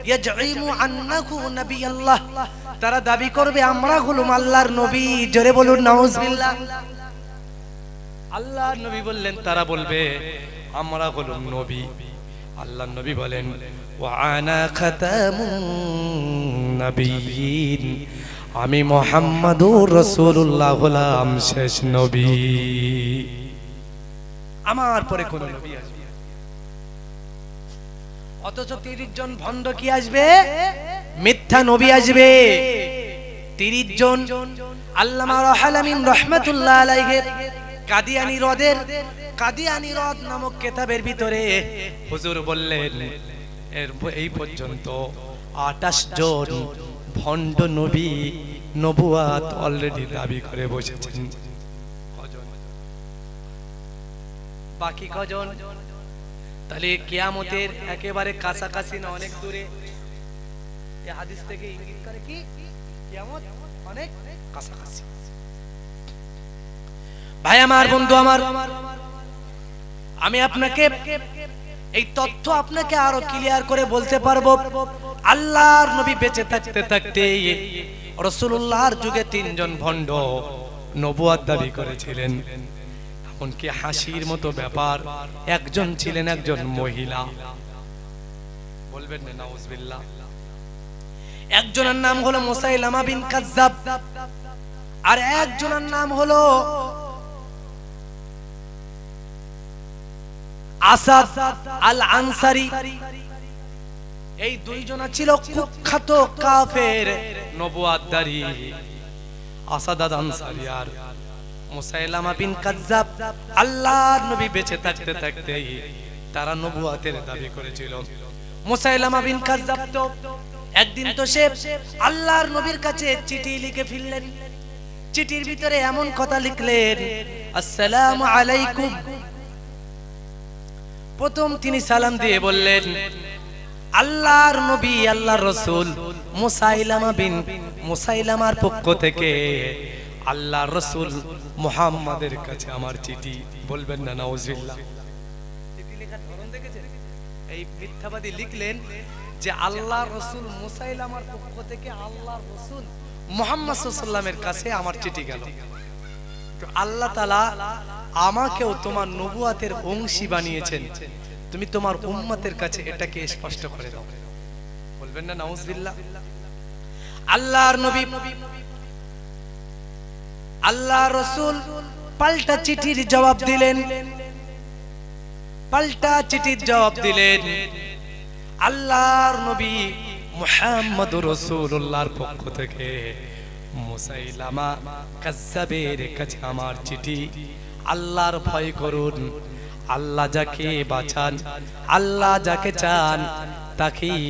ইয়াজঈমু আন্নাহু নাবিয়ুল্লাহ, তারা দাবি করবে আমরা হলাম আল্লাহর নবী। জোরে বলুন নাউজুবিল্লাহ। আল্লাহর নবী বললেন তারা বলবে আমরা হলাম নবী। আল্লাহর নবী বলেন ওয়া আনা খাতামুন নাবিয়িন, আমি মুহাম্মাদুর রাসূলুল্লাহ হলাম শেষ নবী। আমার পরে কোন নবী আসবে? অথচ 30 জন ভণ্ড কি আসবে? মিথ্যা নবী আসবে 30 জন। আল্লামা রুহুল আমিন রাহমাতুল্লাহ আলাইহি কাদিয়ানী হ্রদ নামক কিতাবের ভিতরে হুজুর বললেন এই পর্যন্ত 28 জন ভণ্ড নবী নবুয়াত অলরেডি দাবি করে বসেছেন। কজন? বাকি কজন? তাহলে কিয়ামতের একেবারে কাছাকাছি না অনেক দূরে? এই হাদিস থেকে ইঙ্গিত করে কি কিয়ামত অনেক কাছাকাছি। ভাই আমার, বন্ধু আমার, আমি আপনাকে এই তথ্য আপনাকে আরো ক্লিয়ার করে বলতে পারবো। আল্লাহর নবী বেঁচে থাকতে থাকতে রাসূলুল্লাহর যুগে 3 জন ভণ্ড নবুয়ত দাবি করেছিলেন। এমনকি হাসির মতো ব্যাপার, একজন ছিলেন একজন মহিলা। বলবেন না নাউজুবিল্লাহ। একজনের নাম হলো মুসাইলামা বিন কাযযাব, আর একজনের নাম হলো আসাদ আল আনসারী। এই দুইজনা ছিল কুখ্যাত কাফের নবুয়তদারী। আসাদ আল আনসারী আর মুসাইলামা বিন কাযযাব আল্লাহর নবী বেঁচে থাকতে থাকতে তারা নবুয়তের দাবি করেছিল। মুসাইলামা বিন কাযযাব তো একদিন তো সে আল্লাহর নবীর কাছে চিঠি লিখে ফেললেন। চিঠির ভিতরে এমন কথা লিখলেন, আসসালামু আলাইকুম। প্রথম তিনি সালাম দিয়ে বললেন আল্লাহর নবী আল্লাহর রাসূল মুসাইলামার পক্ষ থেকে আল্লাহর রাসূল মুহাম্মাদের কাছে আমার চিঠি। বলবেন না নাউজুবিল্লাহ। এই মিথ্যাবাদী লিখলেন যে আল্লাহর রাসূল মুসাইলামার পক্ষ থেকে আল্লাহর রাসূল মুহাম্মদ সাল্লাল্লাহু আলাইহি ওয়াসাল্লামের কাছে আমার চিঠি গেল। তো আল্লাহ তাআলা আমাকেও তোমার নবুয়াতের অংশী বানিয়েছেন, তুমি তোমার উম্মতের কাছে এটাকে স্পষ্ট করে দাও। বলবেন না নাউজুবিল্লাহ। আল্লাহর নবী আল্লাহর রাসূল পাল্টা চিঠির জবাব দিলেন, পাল্টা চিঠির জবাব দিলেন। আল্লাহর নবী মুহাম্মদুর রাসূলুল্লাহর পক্ষ থেকে মুসাইলামা কাজ্জাবের কাছে আমার চিঠি, আল্লাহর ভয় করুন, আল্লাহ যাকে বাঁচান, আল্লাহ যাকে চান তাকেই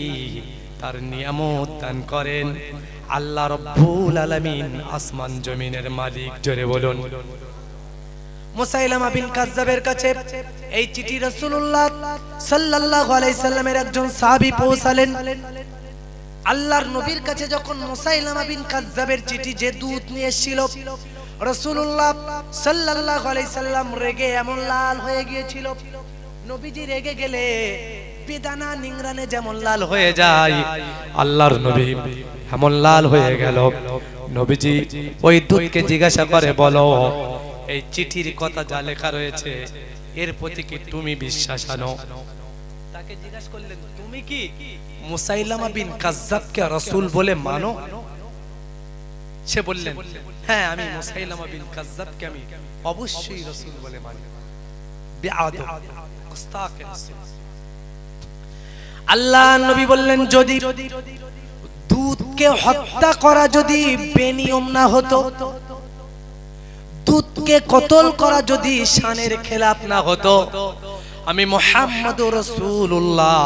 তার নিয়ামত দান করেন। আল্লাহ রব্বুল আলামিন আসমান জমিনের মালিক, জোরে বলুন। মুসাইলামা বিন কাজ্জাবের কাছে এই চিঠি রাসূলুল্লাহ সাল্লাল্লাহু আলাইহি সাল্লামের একজন সাহাবী পৌঁছালেন। আল্লাহর নবীর কাছে যখন মুসাইলামা বিন কাজ্জাবের চিঠি যে দূত নিয়ে এসেছিল, রাসূলুল্লাহ সাল্লাল্লাহু আলাইহি সাল্লাম রেগে এমন লাল হয়ে গিয়েছিল। নবীজি রেগে গেলে বেদানা নিংরানে যেমন লাল হয়ে যায়, আল্লাহর নবী এমন লাল হয়ে গেল। নবীজি ওই দূতকে জিজ্ঞাসা করে, বলো এই চিঠির কথা যা লেখা রয়েছে এর প্রতি কি তুমি বিশ্বাস আনো? তাকে জিজ্ঞাসা করলেন, তুমি কি মুসাইলামা বিন কাজ্জাবকে রাসূল বলে মানো? সে বললেন, হ্যাঁ আমি মুসাইলামা বিন কাজ্জাবকে আমি অবশ্যই রাসূল বলে মানি। বিআদব গুস্তাখে রাসূল। আল্লাহর নবী বললেন, যদি দূতকে হত্যা করা যদি বেনিয়ম না হতো, দূতকে কতল করা যদি শানের খেলাফ না হতো, আমি মুহাম্মদুর রাসূলুল্লাহ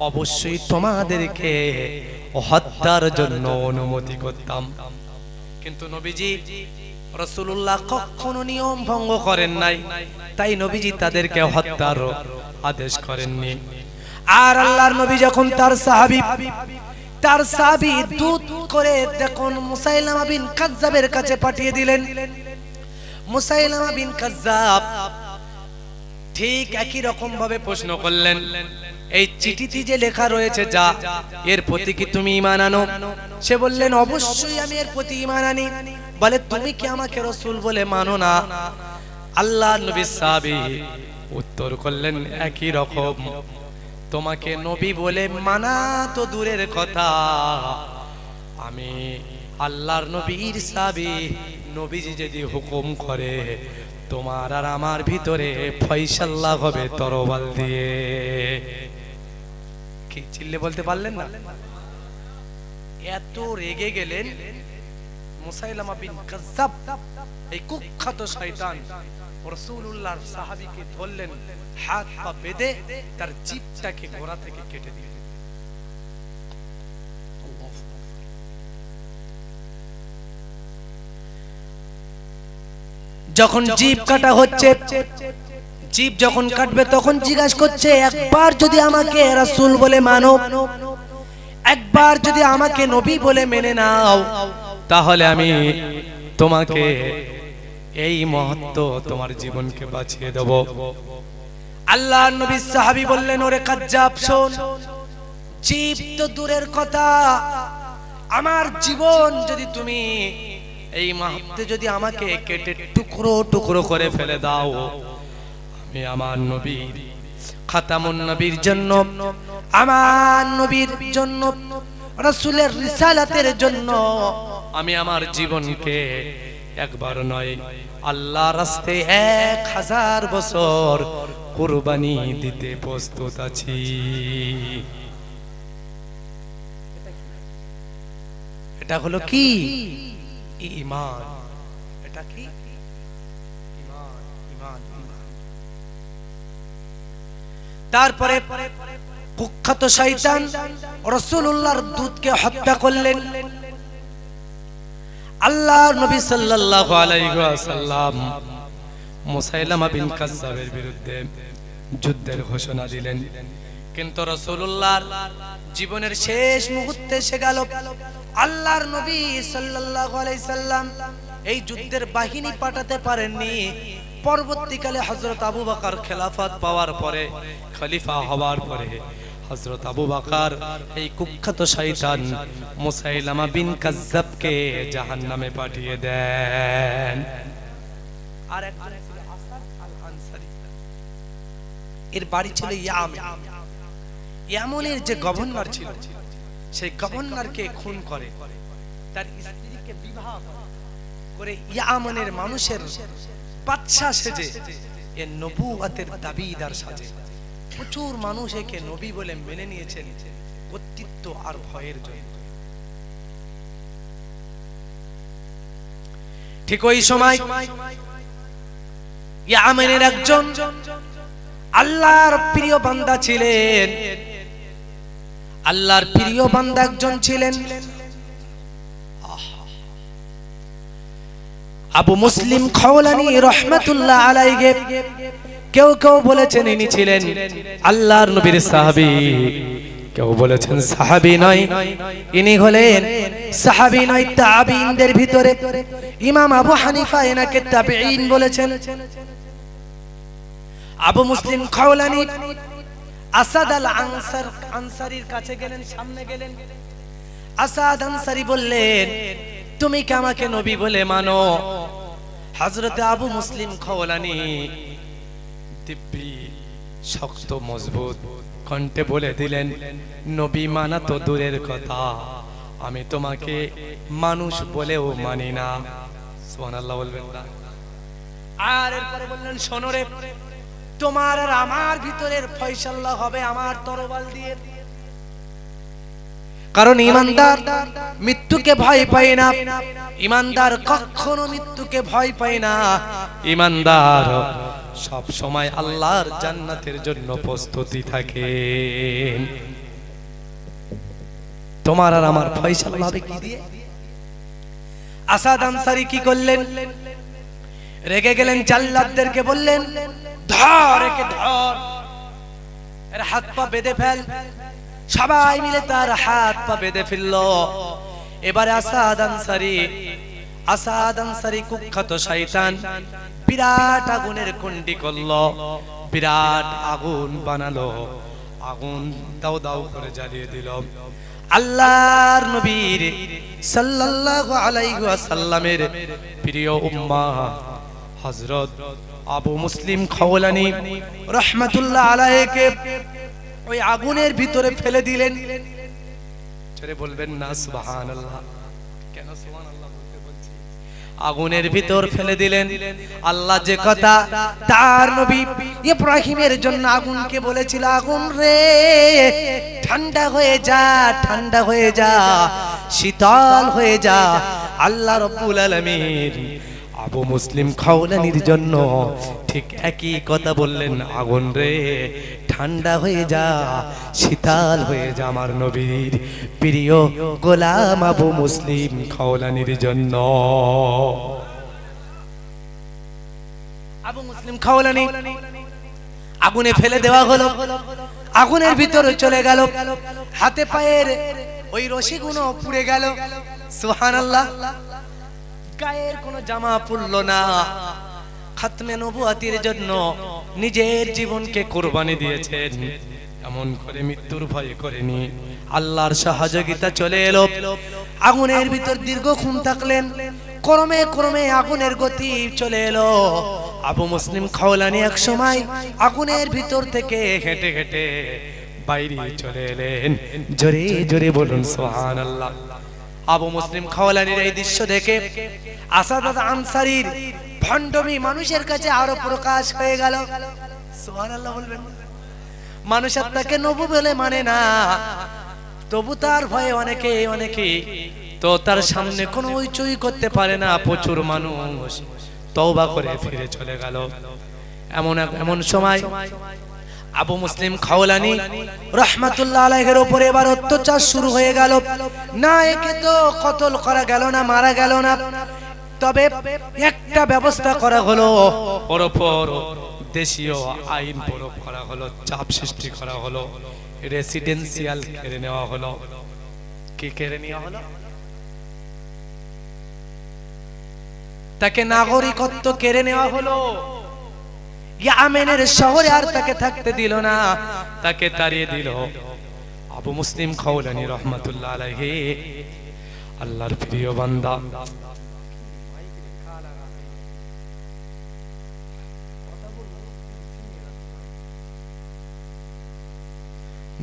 অবশ্যই তোমাদেরকে হত্যার জন্য অনুমতি করতাম। কিন্তু নবীজি রাসূলুল্লাহ কখনো নিয়ম ভঙ্গ করেন নাই, তাই নবীজি তাদেরকে হত্যার আদেশ করেননি। আর আল্লাহর নবী যখন তার সাহাবী দূত করে যখন মুসাইলামা বিন কাজ্জাবের কাছে পাঠিয়ে দিলেন, মুসাইলামা বিন কাজ্জাব ঠিক একই রকম ভাবে প্রশ্ন করলেন, এই চিঠিতে যে লেখা রয়েছে যা, এর প্রতি কি তুমি ঈমান আনো? সে বললেন, অবশ্যই আমি এর প্রতি ঈমান আনি। বলে, তুমি কি আমাকে রাসূল বলে মানো না? আল্লাহর নবীর সাহাবী উত্তর করলেন, একই রকম। তোমাকে নবী বলে মানা তো দূরের কথা, আমি আল্লাহর নবীর সাহাবী, নবীজি যদি হুকুম করে তোমার আর আমার ভিতরে ফয়সালা হবে তরবাল দিয়ে। কি চিল্লে বলতে পারলেন না? এত রেগে গেলেন মুসাইলামা বিন কাজ্জাব, এই কুখ্যাত শয়তান রাসূলুল্লাহর সাহাবীকে ধরলেন, হাত পা বেঁধে তার জিহ্বাটাকে গোড়া থেকে কেটে দিলেন। যখন জিহ্ব কাটা হচ্ছে, জিহ্ব যখন কাটবে তখন জিজ্ঞাসা করছে, একবার যদি আমাকে রাসূল বলে মানো, একবার যদি আমাকে নবী বলে মেনে নাও, তাহলে আমি তোমাকে এই মুহূর্তে তোমার জীবনকে বাঁচিয়ে দেব। আল্লাহর নবী সাহাবী বললেন, ওরে কাজ্জাব শোন, জিহ্ব তো দূরের কথা, আমার জীবন যদি তুমি এই মুহূর্তে যদি আমাকে কেটে টুকরো টুকরো করে ফেলে দাও, আমি আমার নবীর খাতামুন নবীর জন্য, আমার নবীর জন্য, রাসূলের রিসালাতের জন্য আমি আমার জীবনকে একবার নয় আল্লাহর রাস্তায় 1000 বছর কুরবানি দিতে প্রস্তুত আছি। এটা হলো কি? ঈমান। এটা কি? ঈমান। ঈমান। তারপরে কুখ্যাত শয়তান রাসূলুল্লাহর দূতকে হত্যা করলেন। আল্লাহর নবী সাল্লাল্লাহু আলাইহি ওয়াসাল্লাম মুসাইলামা বিন কাজ্জাবের বিরুদ্ধে যুদ্ধের ঘোষণা দিলেন, কিন্তু রাসূলুল্লাহর জীবনের শেষ মুহূর্তে এসে গেল। আল্লাহর নবী সাল্লাল্লাহু আলাইহি সাল্লাম এই যুদ্ধের বাহিনী পাঠাতে পারেননি, পরবর্তীকালে হযরত আবু বকর খেলাফত পাওয়ার পরে, খলিফা হওয়ার পরে হযরত আবু বকর এই কুখ্যাত শয়তান মুসাইলামা বিন কাজ্জাবকে জাহান্নামে পাঠিয়ে দেন। আর একজন ছিল আসাদ আল আনসারী, এর বাড়ি ছিল ইয়ামেন। ইয়ামেনের যে গভর্নর ছিল, সেই গভর্নরকে খুন করে, তার স্ত্রীকে বিবাহ করে ইয়ামেনের মানুষের বাদশা সেজে এ নবুয়তের দাবিদার সাজে। প্রচুর মানুষ একে নবী বলে মেনে নিয়েছেন কর্তৃত্ব আর ভয়ের জন্য। ঠিক ওই সময় ইয়ামেনের একজন আল্লাহর প্রিয় বান্দা ছিলেন, আল্লাহর প্রিয় বান্দা একজন ছিলেন আবু মুসলিম খাওলানী রাহমাতুল্লাহ আলাইহি। কেউ কেউ বলেছেন ইনি ছিলেন আল্লাহর নবীর সাহাবী, কেউ বলেছেন সাহাবী নয়, ইনি হলেন সাহাবী নয় তাবিঈনদের ভিতরে। ইমাম আবু হানিফা এনাকে তাবিঈন বলেছেন। আবু মুসলিম খাওলানী আসাদ আল আনসারীর কাছে গেলেন, সামনে গেলেন। আসাদ আনসারী বললেন, তুমি কি আমাকে নবী বলে মানো? হযরত আবু মুসলিম খাওলানী দিব্যি শক্ত মজবুত কণ্ঠে বলে দিলেন, নবী মানা তো দূরের কথা, আমি তোমাকে মানুষ বলেও মানি না। সুবহানাল্লাহ বলবেন না? আর এরপরে বললেন, শোনো রে, তোমার আর আমার ভিতরের ফয়সালা হবে আমার তরবাল দিয়ে। কারণ ঈমানদার মৃত্যুকে ভয় পায় না, ঈমানদার কখনো মৃত্যুকে ভয় পায় না। ঈমানদার সব সময় আল্লাহর জান্নাতের জন্য প্রস্তুতি থাকে। তোমার আর আমার ফয়সালা হবে কি দিয়ে? আসাদ আনসারী কি করলেন? রেগে গেলেন, জাল্লাদদেরকে বললেন, ধর একে, ধর, এর হাত পা বেঁধে ফেল। সবাই মিলে তার হাত পা বেঁধে ফেলল। এবারে আসাদ আনসারী কুখ্যাত শয়তান বিরাট আগুনের কুণ্ডি করলো, বিরাট আগুন বানালো, আগুন দাও দাও করে জ্বালিয়ে দিল। আল্লাহর নবীর সাল্লাল্লাহু আলাইহি ওয়াসাল্লামের প্রিয় উম্মাহ হযরত আবু মুসলিম খাওলানী রাহমাতুল্লাহ আলাইহিকে ওই আগুনের ভিতরে ফেলে দিলেন। চলে বলবেন না সুবহানাল্লাহ? কেন সুবহানাল্লাহ বলতে বলছি? আগুনের ভিতর ফেলে দিলেন। আল্লাহ যে কথা তার নবী ইব্রাহিমের জন্য আগুনকে বলেছিল, আগুন রে ঠান্ডা হয়ে যা, ঠান্ডা হয়ে যা, শীতল হয়ে যা। আল্লাহ রাব্বুল আলামিন আবু মুসলিম খাওলানীর জন্য ঠিক একই কথা বললেন, আগুন রে ঠান্ডা হয়ে যা, শীতল হয়ে যা আমার নবীর প্রিয় গোলাম আবু মুসলিম খাওলানীর জন্য। আবু মুসলিম খাওলানী আগুনে ফেলে দেওয়া হলো, আগুনের ভিতরে চলে গেল, হাতে পায়ের ওই রশিগুলো পুড়ে গেল। সুবহানাল্লাহ। গায়ের কোনো জামা পরলো না। খাতমে নবুয়তের জন্য নিজের জীবনকে কুরবানি দিয়েছেন, এমন করে মৃত্যুর ভয় করেনি। আল্লাহর সহযোগিতা চলে এলো। আগুনের ভিতর দীর্ঘক্ষণ থাকলেন, ক্রমে ক্রমে আগুনের গতি চলে এলো। আবু মুসলিম খাওলানী এক সময় আগুনের ভিতর থেকে হেঁটে হেঁটে বাইরে চলে এলেন। জোরে জোরে বলুন সুবহানাল্লাহ। আবু মুসলিম খাওলানীর এই দৃশ্য দেখে আসাদ আনসারীর ভণ্ডমি মানুষের কাছে আরো প্রকাশ হয়ে গেল। সুবহানাল্লাহ বলবেন? মানুষ আর তাকে নবী বলে মানে না, তবু তার ভয়ে অনেকে তো তার সামনে কোনো হইচই করতে পারে না। প্রচুর মানুষ তওবা করে ফিরে চলে গেল। এমন সময় আবু মুসলিম খাওলানী রাহমাতুল্লাহ আলাইহির উপরে এবার অত্যাচার শুরু হয়ে গেল। না একে তো কতল করা গেল না, মারা গেল না, তবে একটা ব্যবস্থা করা হলো, ওর উপর দেশীয় আইন প্রয়োগ করা হলো, চাপ সৃষ্টি করা হলো, রেসিডেন্সিয়াল কেড়ে নেওয়া হলো। কি কেড়ে নেওয়া হলো? তাকে নাগরিকত্ব কেড়ে নেওয়া হলো। ইয়ামেনের শহরে আর তাকে থাকতে দিল না, তাকে তাড়িয়ে দিল। আবু মুসলিম খাওলানী রহমাতুল্লাহ আলাইহি আল্লাহর প্রিয় বান্দা,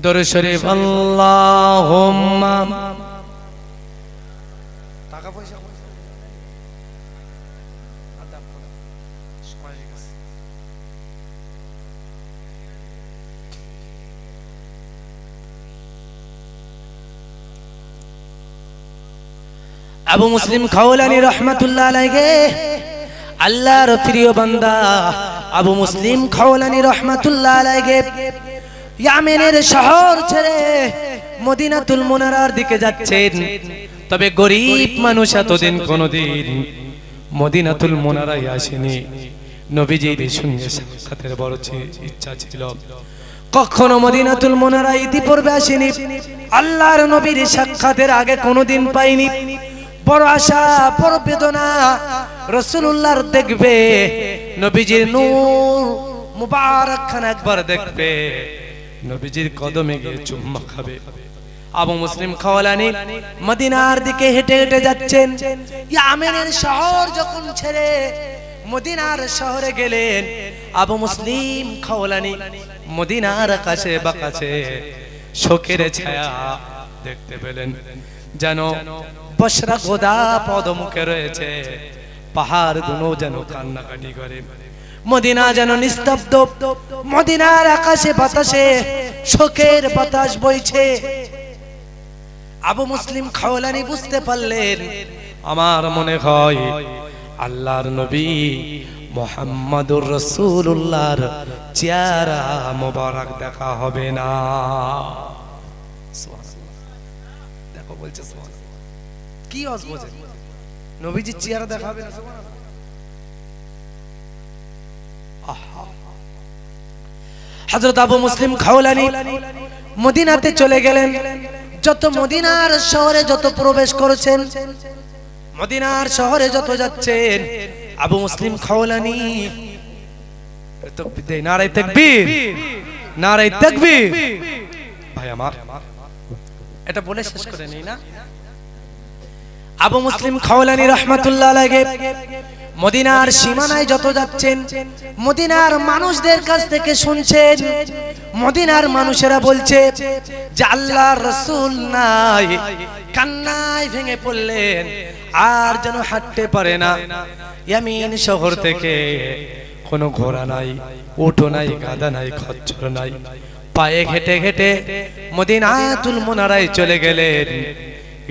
দরুদ শরীফ আল্লাহুম্মা টাকা পয়সা আবু মুসলিম খাওলানী রহমাতুল্লাহ আলাইহি আল্লাহর প্রিয় বান্দা আবু মুসলিম খাওলানী রহমাতুল্লাহ আলাইহি ইয়ামেনের শহর ছেড়ে মদিনাতুল মুনারার দিকে যাচ্ছেন। তবে গরীব মানুষ এতদিন কোনদিন মদিনাতুল মুনারায় আসেনি। নবীজির সঙ্গে সাক্ষাতের বড় ইচ্ছা ছিল, কখনো মদিনাতুল মুনারায় ইতিপূর্বে আসেনি, আল্লাহর নবীর সাক্ষাতের আগে কোনদিন পাইনি। বড় আশা, বড় বেদনা, রাসূলুল্লাহর দেখবে, নবীজির নূর মুবারক খান একবার দেখবে, নবীজির কদমে গিয়ে চুম্মা খাবে। আবু মুসলিম খাওলানী মদিনার দিকে হেঁটে হেঁটে যাচ্ছেন। ইয়ামেনের শহর যখন ছেড়ে মদিনার শহরে গেলেন, আবু মুসলিম খাওলানী মদিনার আকাশে বাকাশে শোকের ছায়া দেখতে পেলেন, যেন বসরা গোদা পদমুখে রয়েছে, পাহাড় গুলো যেন কান্নাকাটি করে, মদিনা যেন নিস্তব্ধ, মদিনার আকাশে বাতাসে শোকের বাতাস বইছে। আবু মুসলিম খাওলানী বুঝতে পারলেন, আমার মনে হয় আল্লাহর নবী মুহাম্মাদুর রাসূলুল্লাহর চেহারা মোবারক দেখা হবে না। দেখো বলছে কি অজবজে, নবীজির চেহারা দেখা হবে না। হযরত আবু মুসলিম খাওলানী মদিনাতে চলে গেলেন। যত মদিনার শহরে যত প্রবেশ করেছেন, মদিনার শহরে যত যাচ্ছেন, আবু মুসলিম খাওলানী নারে তাকবীর, নারে তাকবীর। ভাই আমার এটা বলে শেষ করে নেই না। আবু মুসলিম খাওলানী রাহমাতুল্লাহ আলাইহি মদিনার সীমানায় যত যাচ্ছেন, মদিনার মানুষদের কাছ থেকে শুনছেন, মদিনার মানুষেরা বলছে যে আল্লাহর রাসূল নাই, কান্নায় ভেঙে পড়লেন, আর যেন হাঁটতে পারে না। ইয়ামিন শহর থেকে কোনো ঘোড়া নাই, উটও নাই, গাধা নাই, খচ্চর নাই, পায়ে হেঁটে হেঁটে মদিনাতুল মুনারায় চলে গেলেন।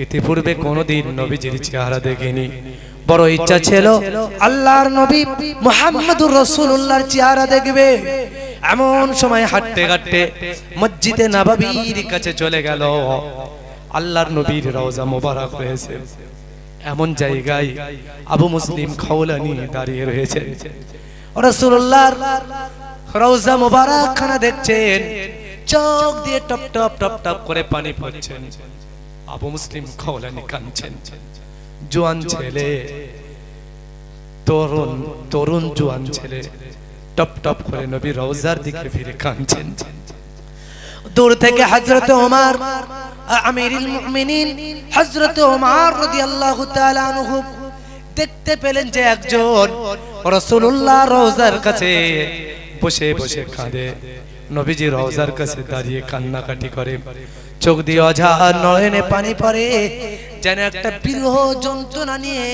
ইতিপূর্বে কোনদিন নবীজির চেহারা দেখিনি, বড় ইচ্ছা ছিল আল্লাহর নবী মুহাম্মদুর রাসূলুল্লাহর চেহারা দেখবে। এমন সময় হাঁটতে হাঁটতে মসজিদে নববীর কাছে চলে গেল। আল্লাহর নবীর রওজা মোবারক রয়েছে, এমন জায়গায় আবু মুসলিম খাওলানী দাঁড়িয়ে রয়েছেন। রাসূলুল্লাহর রওজা মোবারক খানা দেখছেন, চোখ দিয়ে টপ টপ টপ টপ করে পানি পড়ছেন। আবু মুসলিম খাওলানী কাঁদছেন। জোয়ান ছেলে, তরুণ তরুণ জোয়ান ছেলে টপ টপ করে নবীর রওজার দিকে ফিরে কাঁদছেন। দূর থেকে হযরত ওমর আমিরুল মুমিনিন হযরত ওমর রাদিয়াল্লাহু তাআলা আনহু দেখতে পেলেন যে একজন রাসূলুল্লাহর রওজার কাছে বসে বসে কাঁদে, নবীজির রওজার কাছে দাঁড়িয়ে কান্নাকাটি করে, চোখ দিয়ে অঝার নয়নে পানি পড়ে, যেন একটা বিরহ যন্ত্রণা নিয়ে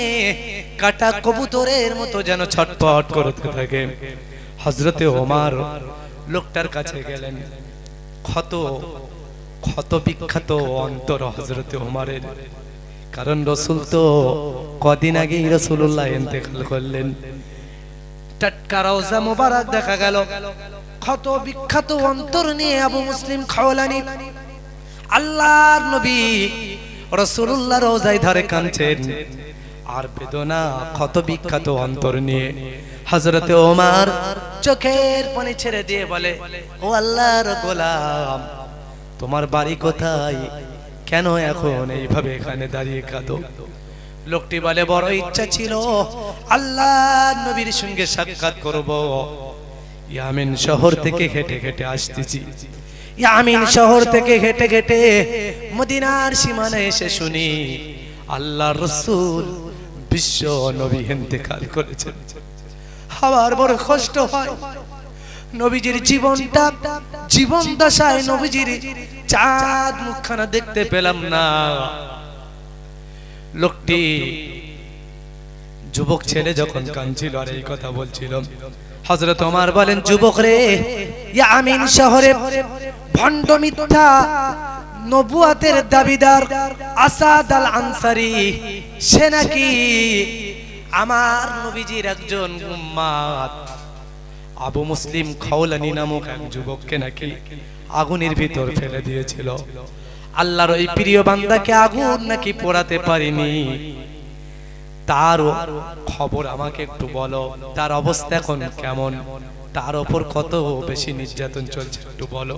কাটা কবুতরের মতো যেন ছটফট করতে থাকে। হযরতে ওমর লোকটার কাছে গেলেন। ক্ষত ক্ষত বিখ্যাত অন্তর হযরতে ওমরের, কারণ রাসূল তো কদিন আগেই রাসূলুল্লাহ ইন্তেকাল করলেন। টাটকা রওজা মোবারক দেখা গেল, ক্ষত বিখ্যাত অন্তর নিয়ে আবু মুসলিম খাওলানী আল্লাহর নবী রাসূলুল্লাহর রওজায় ধারে কাঁদছেন, আর বেদনা ক্ষত বিখ্যাত অন্তর নিয়ে হযরতে ওমর চোখের পানি ছেড়ে দিয়ে বলে, ও আল্লাহর গোলাম, তোমার বাড়ি কোথায়? কেন এখন এইভাবে এখানে দাঁড়িয়ে কাঁদো? লোকটি বলে, বড় ইচ্ছা ছিল আল্লাহর নবীর সঙ্গে সাক্ষাৎ করব, ইয়ামেন শহর থেকে হেঁটে হেঁটে আসতেছি, ইয়ামিন শহর থেকে হেঁটে হেঁটে মদিনার সীমানায় এসে শুনি আল্লাহর রাসূল বিশ্ব নবী ইন্তেকাল করেছেন। আমার বড় কষ্ট হয়, নবীজির জীবনটা, জীবন দশায় নবীজির চাঁদ মুখখানা দেখতে পেলাম না। লোকটি যুবক ছেলে যখন কাঁদছিল আর এই কথা বলছিল, হযরত ওমর বলেন, যুবক রে, ইয়ামিন শহরে ভণ্ড মিথ্যা নবুয়াতের দাবিদার আসাদ আল আনসারী, সে নাকি আমার নবীজির একজন উম্মত আবু মুসলিম খাওলানি নামক এক যুবককে নাকি আগুনের ভিতর ফেলে দিয়েছিল। আল্লাহর ওই প্রিয় বান্দাকে আগুন নাকি পোড়াতে পারিনি, তার খবর আমাকে একটু বলো, তার অবস্থা এখন কেমন, তার উপর কত বেশি নির্যাতন চলছে একটু বলো।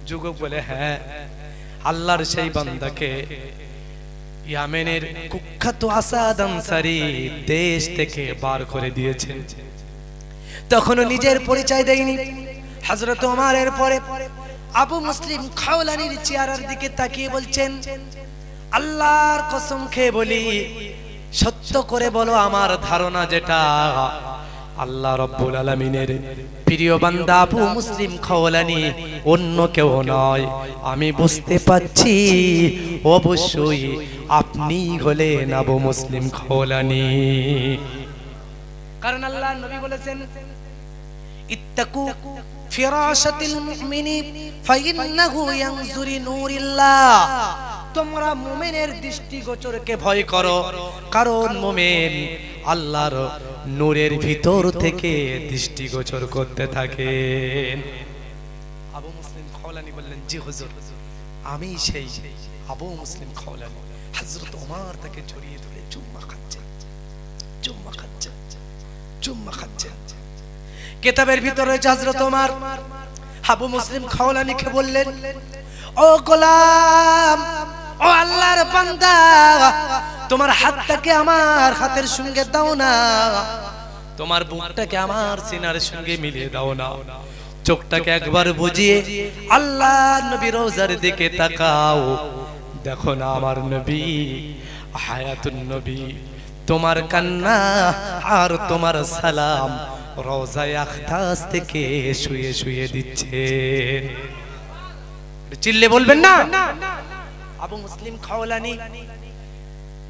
যুবক বলে, হ্যাঁ, আল্লাহর সেই বান্দাকে ইয়ামেনের কুখ্যাত আসাদ আনসারী দেশ থেকে বার করে দিয়েছেন। তখনও নিজের পরিচয় দেয়নি। হযরত ওমরের পরে আবু মুসলিম খাওলানির চেহারার দিকে তাকিয়ে বলছেন, আল্লাহর কসম খেয়ে বলি, সত্য করে বলো, আমার ধারণা যেটা, আল্লাহ রাব্বুল আলামিনের প্রিয় বান্দা আবু মুসলিম খাওলানি অন্য কেউ নয়। আমি বুঝতে পাচ্ছি অবশ্যই আপনি হলেন আবু মুসলিম খাওলানি। কারণ আল্লাহর নবী বলেছেন, ইত্তাকু ফিরাশাতিল মুমিনি ফাইন্নাহু ইয়ানজুরি নূরিল্লাহ, তোমরা মুমিনের দৃষ্টিগোচরকে ভয় করো, কারণ মুমিন আল্লাহর নূরের ভিতর থেকে দৃষ্টিগোচর করতে থাকেন। আবু মুসলিম খাওলানি বললেন, জি হুজুর, আমি সেই আবু মুসলিম খাওলানি। হযরত ওমর তাকে জড়িয়ে ধরে চুম্মা খাচ্ছে, চুম্মা খাচ্ছে, চুম্মা খাচ্ছে। কিতাবের ভিতরে হযরত ওমর আবু মুসলিম খাওলানিকে বললেন, ও গোলাম, ও আল্লাহর বান্দা, তোমার হাতটাকে আমার হাতের সঙ্গে দাও না, তোমার বুকটাকে আমার সিনার সঙ্গে মিলিয়ে দাও না, চোখটাকে একবার বুজিয়ে আল্লাহর নবী রওজার দিকে তাকাও, দেখো না আমার নবী হায়াতুন নবী তোমার কান্না আর তোমার সালাম রওজায়ে আখতাস থেকে শুয়ে শুয়ে দিচ্ছেন। চিল্লে বলবেন না। আবু মুসলিম খাওলানি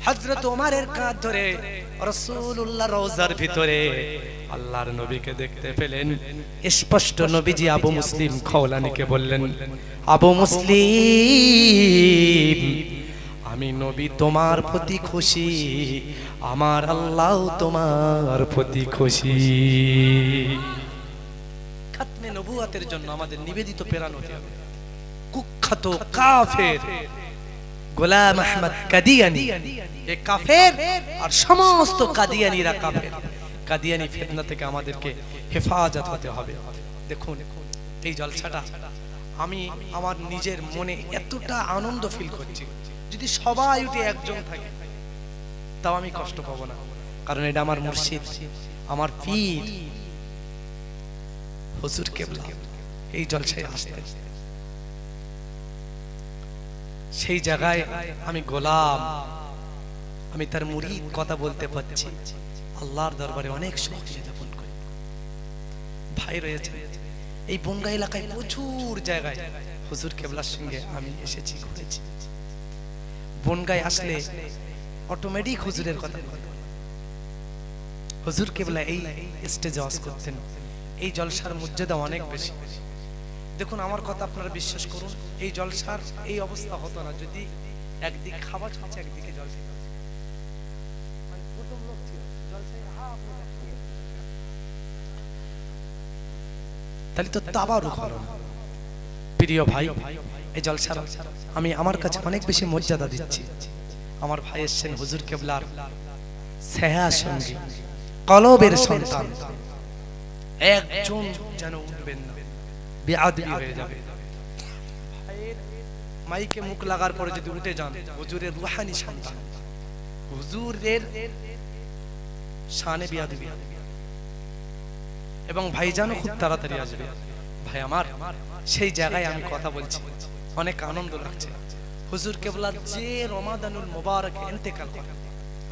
হযরত ওমরের কাঁধ ধরে রাসূলুল্লাহ রওজার ভিতরে আল্লাহর নবীকে দেখতে পেলেন। স্পষ্ট নবীজি আবু মুসলিম খাওলানিকে বললেন, আবু মুসলিম, আমি নবী তোমার প্রতি খুশি, আমার আল্লাহ তোমার প্রতি খুশি। খাতমে নবুয়তের জন্য আমাদের নিবেদিত প্রেরণ হতে হবে কুখ্যাত কাফের গোলাম আহমদ কাদিয়ানী। এই কাফের আর সমস্ত কাদিয়ানীরা কাফের। কাদিয়ানী ফিতনা থেকে আমাদেরকে হেফাজত হতে হবে। দেখুন এই জলসাটা আমি আমার নিজের মনে এতটা আনন্দ ফিল করছি, যদি সবাই উঠে একজন থাকে তাও আমি কষ্ট পাবো না, কারণ এটা আমার মুর্শিদ, আমার পীর হুজুর কেবলা এই জলসায় আসতেন। সেই জায়গায় আমি গোলাম, আমি তার মুরিদ, কথা বলতে পারছি। আল্লাহর দরবারে অনেক শুকরিয়া জ্ঞাপন করি। ভাই রয়েছে এই বনগাঁ এলাকায় প্রচুর জায়গায় হুজুর কেবলার সঙ্গে আমি এসেছি, ঘুরেছি। বনগাঁয় আসলে অটোমেটিক হুজুরের কথা বলতে। হুজুর কেবলা এই স্টেজে ওয়াজ করতেন। এই জলসার মর্যাদা অনেক বেশি। দেখুন আমার কথা আপনারা বিশ্বাস করুন, এই জলসার এই অবস্থা হতো না যদি একদিকে খাবার খাচ্ছে একদিকে জলসা। তাহলে তো তাবারুক হলো না। প্রিয় ভাই, এই জলসার আমি আমার কাছে অনেক বেশি মর্যাদা দিচ্ছি। আমার ভাই এসেছেন হুজুর কেবলার সেহা সঙ্গী, কলবের সন্তান। একজন যেন উঠবেন না, বেয়াদবি হয়ে যাবে। ভাইয়ের মাইকে মুখ লাগার পরে যদি উঠে যান, হুজুরের রুহানি সন্তান, হুজুরের শানে বেয়াদবি। এবং ভাইজানও খুব তাড়াতাড়ি আসবে। ভাই আমার, সেই জায়গায় আমি কথা বলছি, অনেক আনন্দ লাগছে। হুজুর কেবলা যে রমাদানুল মুবারকে ইন্তেকাল করেন,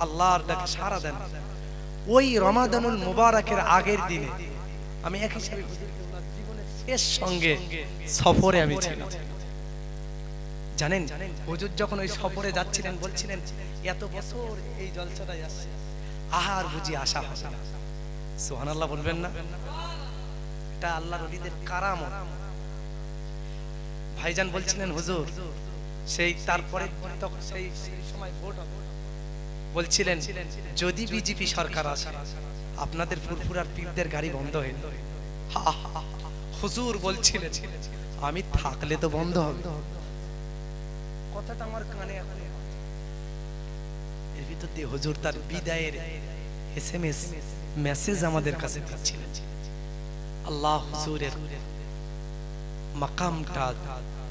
আল্লাহর ডাকে সাড়া দেন, ওই রমাদানুল মুবারকের আগের দিনে আমি এক হিসাবে হুজুর কেবলার জীবনের শেষ সঙ্গে সফরে আমি ছিলাম। জানেন, হুজুর যখন ওই সফরে যাচ্ছিলেন বলছিলেন, এত বছর এই জলসাটাই আসছে, আহার বুঝি আশা হবে না। সুবহানাল্লাহ বলবেন না? এটা আল্লাহর ওলিদের কারামত। ভাইজান বলছিলেন হুজুর, সেই তারপরে তখন সেই সময় ভোট হবে, বলছিলেন যদি বিজেপি সরকার আসে আপনাদের ফুরফুরার পীরদের গাড়ি বন্ধ হয়ে যাবে। হুজুর বলছিলেন আমি থাকলে তো বন্ধ হবে। কথাটা আমার কানে এখন, এর ভিতর দিয়ে হুজুর তার বিদায়ের এসএমএস মেসেজ আমাদের কাছে দিচ্ছিলেন। আল্লাহ হুজুরের মাকামটা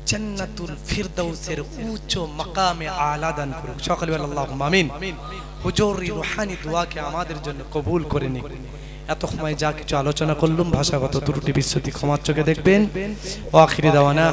জান্নাতুল ফিরদাউসের উচ্চ মাকামে আলা দান করুক। সকলে বলেন আল্লাহুম্মা আমিন। হুজুরের রূহানি দোয়াকে আমাদের জন্য কবুল করে নিন। এত সময় যা কিছু আলোচনা করলাম ভাষাগত ত্রুটি বিচ্যুতি ক্ষমার চোখে দেখবেন। ওয়া আখিরি দাওয়ানা